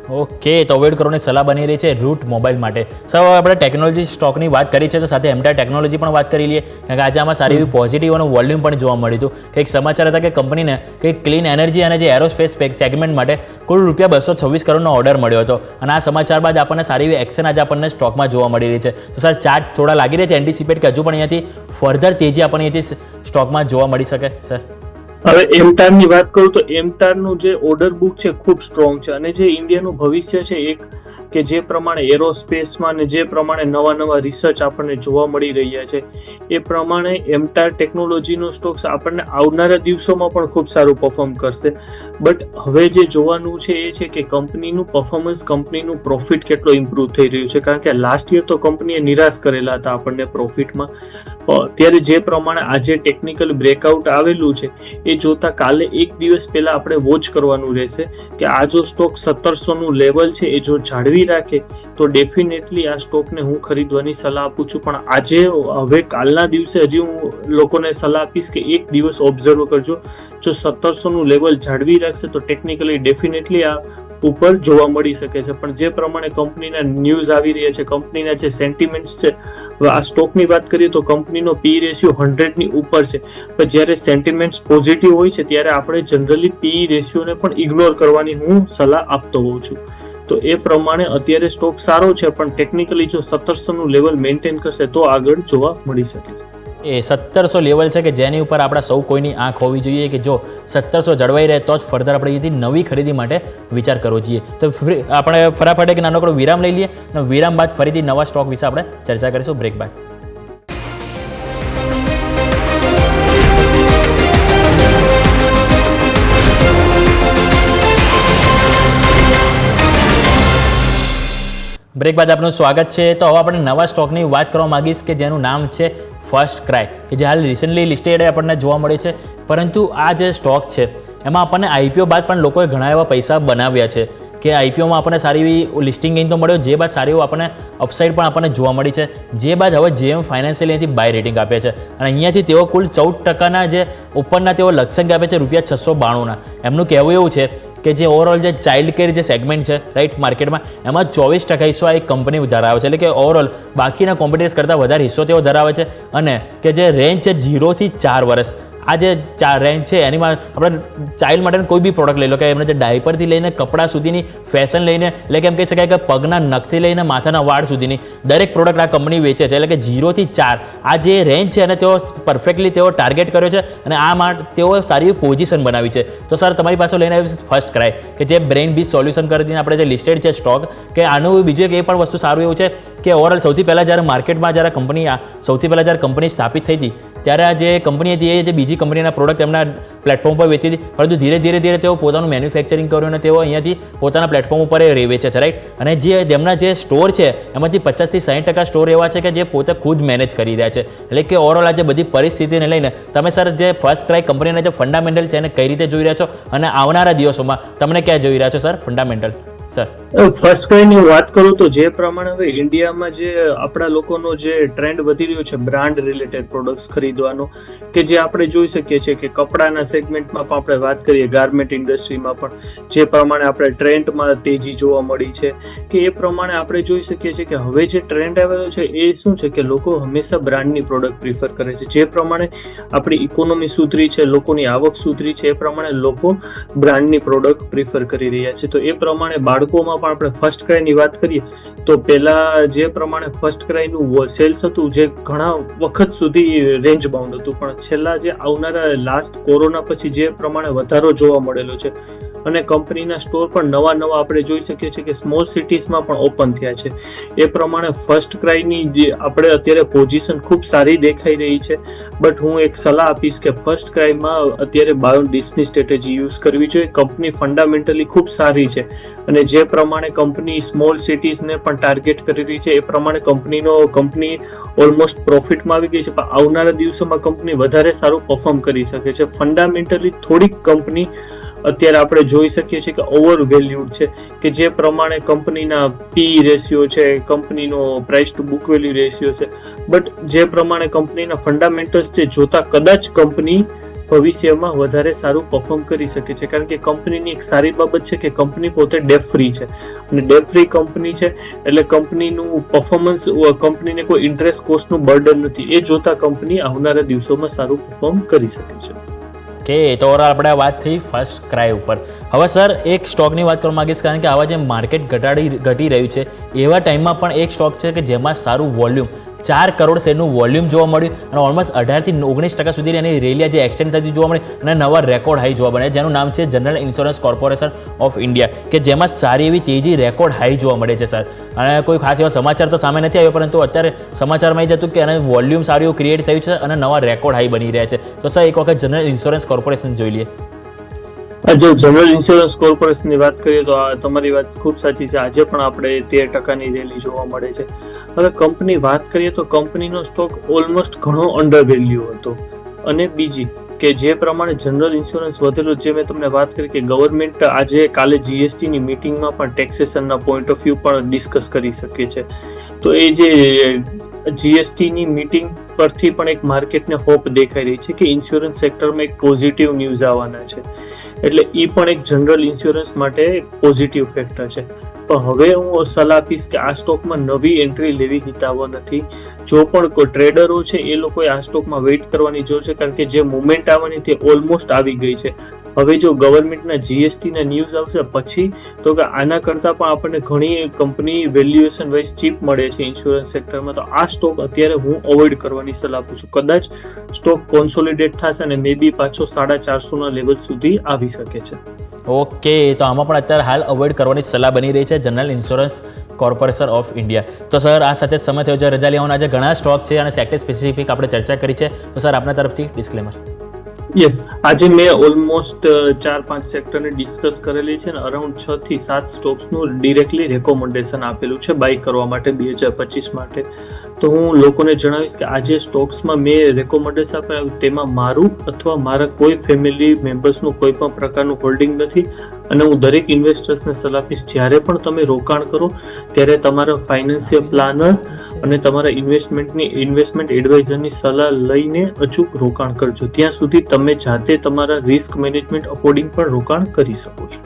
[SPEAKER 3] ઓકે, તો અવોઇડ કરવાની સલાહ બની રહી છે રૂટ મોબાઈલ માટે. સર, હવે આપણે ટેકનોલોજી સ્ટોકની વાત કરી છે, તો સાથે એમટાર ટેકનોલોજી પણ વાત કરી લઈએ, કારણ કે આજે આમાં સારી એવી પોઝિટિવ અને વોલ્યુમ પણ જોવા મળ્યું હતું. કંઈક સમાચાર હતા કે કંપનીને કંઈક ક્લીન એનર્જી અને જે એરોસ્પેસ સેગમેન્ટ માટે કુલ ₹226 કરોડનો ઓર્ડર મળ્યો હતો, અને આ સમાચાર બાદ આપણને સારી એવી એક્શન આજે આપણને સ્ટોકમાં જોવા મળી રહી છે. તો સર, ચાર્ટ થોડા લાગી રહ્યા છે એન્ટિસિપેટ કે હજુ પણ અહીંયાથી ફર્ધર તેજી આપણને અહીંયાથી સ્ટોકમાં જોવા મળી શકે સર?
[SPEAKER 4] હવે એમટાર ની વાત કરું તો એમટાર નું જે ઓર્ડર બુક છે ખૂબ સ્ટ્રોંગ છે, અને જે ઇન્ડિયાનું ભવિષ્ય છે એક કે જે પ્રમાણે એરોસ્પેસમાં અને જે પ્રમાણે નવા રિસર્ચ આપણને જોવા મળી રહ્યા છે એ પ્રમાણે એમટાર ટેકનોલોજીનો સ્ટોક્સ આપણને આવનારા દિવસોમાં પણ ખૂબ સારું પરફોર્મ કરશે. બટ હવે જે જોવાનું છે એ છે કે કંપનીનું પરફોર્મન્સ, કંપનીનું પ્રોફિટ કેટલો ઇમ્પ્રૂવ થઈ રહ્યું છે, કારણ કે લાસ્ટ યર તો કંપનીએ નિરાશ કરેલા હતા આપણને પ્રોફિટમાં. ત્યારે જે પ્રમાણે આજે ટેકનિકલ બ્રેકઆઉટ આવેલું છે એ જોતા કાલે એક દિવસ પહેલા આપણે વોચ કરવાનું રહેશે કે આ જો સ્ટોક 1700 નું લેવલ છે એ જો જાળવી રાખે તો ડેફિનેટલી આ સ્ટોકને હું ખરીદવાની સલાહ આપું છું. પણ આજે હવે કાલના દિવસે હજી હું લોકોને સલાહ આપીશ કે એક દિવસ ઓબ્ઝર્વ કરજો, જો 1700 નું લેવલ જાળવી રાખશે તો ટેકનિકલી ડેફિનેટલી આ ઉપર જોવા મળી શકે છે. પણ જે પ્રમાણે કંપનીના ન્યૂઝ આવી રહ્યા છે, કંપનીના જે સેન્ટિમેન્ટ્સ છે, આ સ્ટોકની વાત કરીએ તો કંપનીનો પી રેશિયો 100 ની ઉપર છે, પણ જ્યારે સેન્ટિમેન્ટ્સ પોઝિટિવ હોય છે ત્યારે આપણે જનરલી પી રેશિયોને પણ ઇગ્નોર કરવાની હું સલાહ આપતો હોઉં છું. તો એ પ્રમાણે અત્યારે સ્ટોક સારો છે, પણ ટેકનિકલી જો 1700 નું લેવલ મેન્ટેન કરશે તો આગળ જોવા મળી શકે છે.
[SPEAKER 3] એ 1700 લેવલ છે કે જેની ઉપર આપણા સૌ કોઈની આંખ હોવી જોઈએ કે જો 1700 જળવાઈ રહે તો જ ફર્ધર આપણે અહીંથી નવી ખરીદી માટે વિચાર કરવો જોઈએ. તો આપણે ફટાફટ એક નાનકડો વિરામ લઈ લઈએ, અને વિરામ બાદ ફરીથી નવા સ્ટોક વિશે આપણે ચર્ચા કરીશું બ્રેક બાદ. બ્રેક બાદ આપનું સ્વાગત છે. તો હવે આપણે નવા સ્ટોકની વાત કરવા માંગીશ કે જેનું નામ છે ફર્સ્ટ ક્રાય, કે જે હાલ રિસેન્ટલી લિસ્ટેડ આપણને જોવા મળે છે. પરંતુ આ જે સ્ટોક છે એમાં આપણને આઈપીઓ બાદ પણ લોકોએ ઘણા એવા પૈસા બનાવ્યા છે કે આઈપીઓમાં આપણને સારી એવી લિસ્ટિંગ ગેઇન તો મળ્યો, જે બાદ સારી એવું આપણને અપસાઇડ પણ આપણને જોવા મળી છે. જે બાદ હવે જેએમ ફાઇનાન્શિયલ અહીંયાથી બાય રેટિંગ આપે છે, અને અહીંયાથી તેઓ કુલ 14% જે ઉપરના તેઓ લક્ષ્યાંક આપે છે ₹692. એમનું કહેવું એવું છે કે જે ઓવરઓલ જે ચાઇલ્ડ કેર જે સેગમેન્ટ છે રાઈટ માર્કેટમાં, એમાં 24% હિસ્સો આ એક કંપની ધરાવે છે, એટલે કે ઓવરઓલ બાકીના કોમ્પિટિટર્સ કરતાં વધારે હિસ્સો તેઓ ધરાવે છે. અને કે જે રેન્જ છે 0 થી 4 વર્ષ, આ જે રેન્જ છે એનીમાં આપણે ચાઇલ્ડ માટેની કોઈ બી પ્રોડક્ટ લઈ લો, કે એમને જે ડાયપરથી લઈને કપડાં સુધીની, ફેશન લઈને, એટલે કે એમ કહી શકાય કે પગના નખથી લઈને માથાના વાળ સુધીની દરેક પ્રોડક્ટ આ કંપની વેચે છે. એટલે કે 0 થી 4 આ જે રેન્જ છે એને તેઓ પરફેક્ટલી તેઓ ટાર્ગેટ કર્યો છે, અને આ માટે તેઓ સારી એવી પોઝિશન બનાવી છે. તો સર, તમારી પાસે લઈને આવ્યું છે ફર્સ્ટ ક્રાય, કે જે બ્રેઇન બીચ સોલ્યુશન કરીને આપણે જે લિસ્ટેડ છે સ્ટોક, કે આનું બીજું એક એ પણ વસ્તુ સારું એવું છે કે ઓવરઓલ સૌથી પહેલાં જ્યારે માર્કેટમાં જ્યારે કંપની સ્થાપિત થઈ હતી ત્યારે આ જે કંપની હતી એ જે બીજી કંપનીના પ્રોડક્ટ એમના પ્લેટફોર્મ પર વેચી હતી, પરંતુ ધીરે ધીરે તેઓ પોતાનું મેન્યુફેક્ચરિંગ કર્યું અને તેઓ અહીંયાથી પોતાના પ્લેટફોર્મ ઉપર વેચે છે રાઈટ. અને જે તેમના જે સ્ટોર છે એમાંથી 50 થી 60% સ્ટોર એવા છે કે જે પોતે ખુદ મેનેજ કરી રહ્યા છે. એટલે કે ઓવરઓલ આ જે બધી પરિસ્થિતિને લઈને તમે સર જે ફર્સ્ટ ક્રાય કંપનીના જે ફંડામેન્ટલ છે એને કઈ રીતે જોઈ રહ્યા છો, અને આવનારા દિવસોમાં તમને ક્યાં જોઈ રહ્યા છો સર ફંડામેન્ટલ? સર,
[SPEAKER 4] ફર્સ્ટ ક્રાયની વાત કરું તો જે પ્રમાણે હવે ઇન્ડિયામાં જે આપણા લોકોનો જે ટ્રેન્ડ વધી રહ્યો છે બ્રાન્ડ રિલેટેડ પ્રોડક્ટ્સ ખરીદવાનો, કે જે આપણે જોઈ શકીએ છીએ કે કપડાના સેગમેન્ટમાં પણ આપણે વાત કરીએ, ગાર્મેન્ટ ઇન્ડસ્ટ્રીમાં પણ જે પ્રમાણે આપણે ટ્રેન્ડમાં તેજી જોવા મળી છે, કે એ પ્રમાણે આપણે જોઈ શકીએ છીએ કે હવે જે ટ્રેન્ડ આવેલો છે એ શું છે કે લોકો હંમેશા બ્રાન્ડની પ્રોડક્ટ પ્રિફર કરે છે. જે પ્રમાણે આપણી ઇકોનોમી સુધરી છે, લોકોની આવક સુધરી છે, એ પ્રમાણે લોકો બ્રાન્ડની પ્રોડક્ટ પ્રિફર કરી રહ્યા છે. તો એ પ્રમાણે બાળકોમાં પણ આપણે ફર્સ્ટ ક્રાયની વાત કરીએ તો પહેલા જે પ્રમાણે ફર્સ્ટ ક્રાયનું સેલ્સ હતું જે ઘણા વખત સુધી રેન્જ બાઉન્ડ હતું, પણ છેલ્લા જે આવનારા લાસ્ટ કોરોના પછી જે પ્રમાણે વધારો જોવા મળેલો છે, અને કંપનીના સ્ટોર પણ નવા આપણે જોઈ શકીએ છીએ કે સ્મોલ સિટીઝમાં પણ ઓપન થયા છે. એ પ્રમાણે ફર્સ્ટ ક્રાયની જે આપણે અત્યારે પોઝિશન ખૂબ સારી દેખાઈ રહી છે. બટ હું એક સલાહ આપીશ કે ફર્સ્ટ ક્રાયમાં અત્યારે બાય ઓન ડિપ્સની સ્ટ્રેટેજી યુઝ કરવી જોઈએ. કંપની ફંડામેન્ટલી ખૂબ સારી છે, અને જે પ્રમાણે કંપની સ્મોલ સિટીઝને પણ ટાર્ગેટ કરી રહી છે એ પ્રમાણે કંપની ઓલમોસ્ટ પ્રોફિટમાં આવી ગઈ છે, પણ આવનારા દિવસોમાં કંપની વધારે સારું પરફોર્મ કરી શકે છે. ફંડામેન્ટલી થોડીક કંપની અત્યારે આપણે જોઈ શકીએ છીએ કે ઓવર વેલ્યુડ છે, કે જે પ્રમાણે કંપનીના પી રેશિયો છે, કંપનીનો price two book value ratio છે, બટ જે પ્રમાણે કંપનીના ફંડામેન્ટલ્સ છે જોતા કદાચ કંપની ભવિષ્યમાં વધારે સારું પરફોર્મ કરી શકે છે. કારણ કે કંપનીની એક સારી બાબત છે કે કંપની પોતે ડેટ ફ્રી છે, અને ડેટ ફ્રી કંપની છે એટલે કંપનીનું પરફોર્મન્સ, કંપનીને કોઈ ઇન્ટરેસ્ટ કોસ્ટનું બર્ડન નથી. એ જોતા કંપની આવનારા દિવસોમાં સારું પરફોર્મ કરી શકે છે.
[SPEAKER 3] કે તો આપણે વાત થઈ ફર્સ્ટ ક્રાય ઉપર. હવે સર એક સ્ટોકની વાત કરવા માંગીશ, કારણ કે આવા જે માર્કેટ ઘટી રહ્યું છે એવા ટાઈમમાં પણ એક સ્ટોક છે કે જેમાં સારું વોલ્યુમ 4 કરોડ શેરનું વોલ્યુમ જોવા મળ્યું અને ઓલમોસ્ટ 18 થી 19% સુધી એની રેલિયા જે એક્સટેન્ડ થતી જોવા મળી અને નવા રેકોર્ડ હાઈ જોવા મળે, જેનું નામ છે general insurance corporation of India, કે જેમાં સારી એવી તેજી રેકોર્ડ હાઈ જોવા મળે છે સર. અને કોઈ ખાસ એવા સમાચાર તો સામે નથી આવ્યો, પરંતુ અત્યારે સમાચારમાં એ જતું કે એને વોલ્યુમ સારું એવું ક્રિએટ થયું છે અને નવા રેકોર્ડ હાઈ બની રહ્યા છે. તો સર એક વખત જનરલ ઇન્સ્યોરન્સ કોર્પોરેશન જોઈ લઈએ.
[SPEAKER 4] જો જનરલ ઇન્સ્યોરન્સ કોર્પોરેશનની વાત કરીએ તો તમારી વાત ખૂબ સાચી છે. આજે પણ આપણે 13% રેલી જોવા મળે છે. હવે કંપની વાત કરીએ તો કંપનીનો સ્ટોક ઓલમોસ્ટ ઘણો અંડર વેલ્યુ હતો. અને બીજી કે જે પ્રમાણે જનરલ ઇન્સ્યોરન્સ વધેલું, જે મેં તમને વાત કરી કે ગવર્મેન્ટ આજે કાલે જીએસટીની મિટિંગમાં પણ ટેક્સેશનના પોઈન્ટ ઓફ વ્યૂ પણ ડિસ્કસ કરી શકે છે. તો એ જે જીએસટીની મિટિંગ પરથી પણ એક માર્કેટને હોપ દેખાઈ રહી છે કે ઇન્સ્યોરન્સ સેક્ટરમાં એક પોઝિટિવ ન્યૂઝ આવવાના છે. એટલે એ પણ એક જનરલ ઇન્સ્યોરન્સ માટે એક પોઝિટિવ ફેક્ટર છે. પણ હવે હું સલાહ આપીશ કે આ સ્ટોકમાં નવી એન્ટ્રી લેવી હિતાવહ નથી. જો પણ કોઈ ટ્રેડરો છે એ લોકોએ આ સ્ટોકમાં વેઇટ કરવાની જરૂર છે, કારણ કે જે મુવમેન્ટ આવવાની તે ઓલમોસ્ટ આવી ગઈ છે. હવે જો ગવર્મેન્ટના જીએસટીના ન્યૂઝ આવશે પછી તો કે આના કરતાં પણ આપણને ઘણી કંપની વેલ્યુએશન વાઇઝ ચીપ મળે છે ઇન્સ્યોરન્સ સેક્ટરમાં, તો આ સ્ટોક અત્યારે હું અવોઇડ કરવાની સલાહ આપું છું. કદાચ સ્ટોક કોન્સોલિડેટ થશે અને મે બી પાછો 450 લેવલ સુધી આવી શકે છે.
[SPEAKER 3] ઓકે, તો આમાં પણ અત્યારે હાલ અવોઇડ કરવાની સલાહ બની રહી છે general insurance corporation of India. તો સર આ સાથે સમય થયો છે રજા લેવાનો. આજે ઘણા સ્ટોક છે અને સેક્ટર સ્પેસિફિક આપણે ચર્ચા કરી છે. તો સર આપના તરફથી ડિસ્ક્લેમર.
[SPEAKER 4] યસ, આજે મેં ઓલમોસ્ટ 4-5 સેક્ટરને ડિસ્કસ કરેલી છે અને અરાઉન્ડ 6 થી 7 સ્ટોક્સનું ડિરેક્ટલી રેકોમેન્ડેશન આપેલું છે બાય કરવા માટે 2025 માટે. તો હું લોકોને જણાવીશ કે આજે સ્ટોક્સમાં મેં રેકોમેન્ડેશન આપ્યા તેમાં મારું અથવા મારા કોઈ ફેમિલી મેમ્બર્સનું કોઈ પણ પ્રકારનું હોલ્ડિંગ નથી. અને હું દરેક ઇન્વેસ્ટર્સને સલાહ આપીશ, જ્યારે પણ તમે રોકાણ કરો ત્યારે તમારા ફાઇનાન્શિયલ પ્લાનર અને તમારા ઇન્વેસ્ટમેન્ટ એડવાઇઝરની સલાહ લઈને અચૂક રોકાણ કરજો. ત્યાં સુધી તમે જાતે તમારા રિસ્ક મેનેજમેન્ટ અકોર્ડિંગ પણ રોકાણ કરી શકો છો.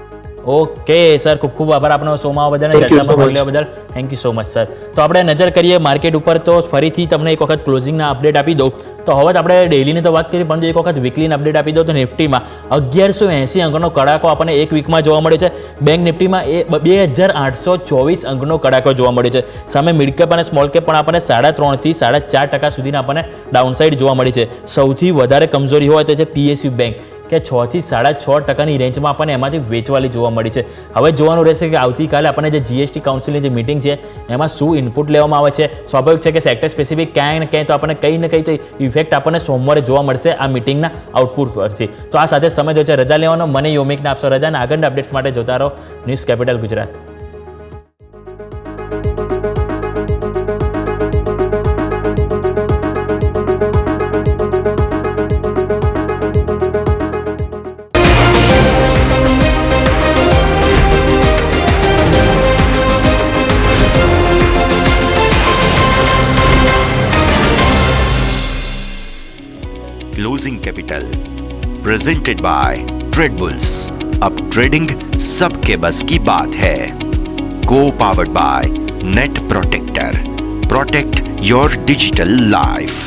[SPEAKER 3] ઓકે સર, ખૂબ ખૂબ આભાર આપનો શોમાં બધાને ચર્ચામાં ભાગ લેવા બદલ. Thank you so much sir. તો આપણે નજર કરીએ માર્કેટ ઉપર. તો ફરીથી તમને એક વખત ક્લોઝિંગના અપડેટ આપી દઉં. તો હવે આપણે ડેઇલીની તો વાત કરી, પરંતુ એક વખત વીકલીના અપડેટ આપી દઉં. તો નિફ્ટીમાં 1180 અંકનો કડાકો આપણને એક વીકમાં જોવા મળ્યો છે. બેંક નિફ્ટીમાં 2824 અંકનો કડાકો જોવા મળ્યો છે. સામે મિડ કેપ અને સ્મોલ કેપ પણ આપણને 3.5 થી 4.5% સુધીના આપણને ડાઉનસાઇડ જોવા મળી છે. સૌથી વધારે કમજોરી હોય તો છે પીએસયુ બેંક, કે 6 થી 6.5% રેન્જમાં આપણને એમાંથી વેચવાલી જોવા મળી છે. હવે જોવાનું રહેશે કે આવતીકાલે આપણને જે જીએસટી કાઉન્સિલની જે મિટિંગ છે એમાં શું ઇનપુટ લેવામાં આવે છે. સ્વાભાવિક છે કે સેક્ટર સ્પેસિફિક ક્યાંય ને ક્યાંય તો આપણને કંઈ ને કંઈ તો ઇફેક્ટ આપણને સોમવારે જોવા મળશે આ મિટિંગના આઉટપુટ પરથી. તો આ સાથે સમય થયો છે રજા લેવાનો. મને યોમિકને આપશો રજા, અને આગળના અપડેટ્સ માટે જોતા રહો news capital Gujarat.
[SPEAKER 2] Closing capital presented by Tradebulls. अब ट्रेडिंग सबके बस की बात है. को powered by Net Protector. Protect your digital life.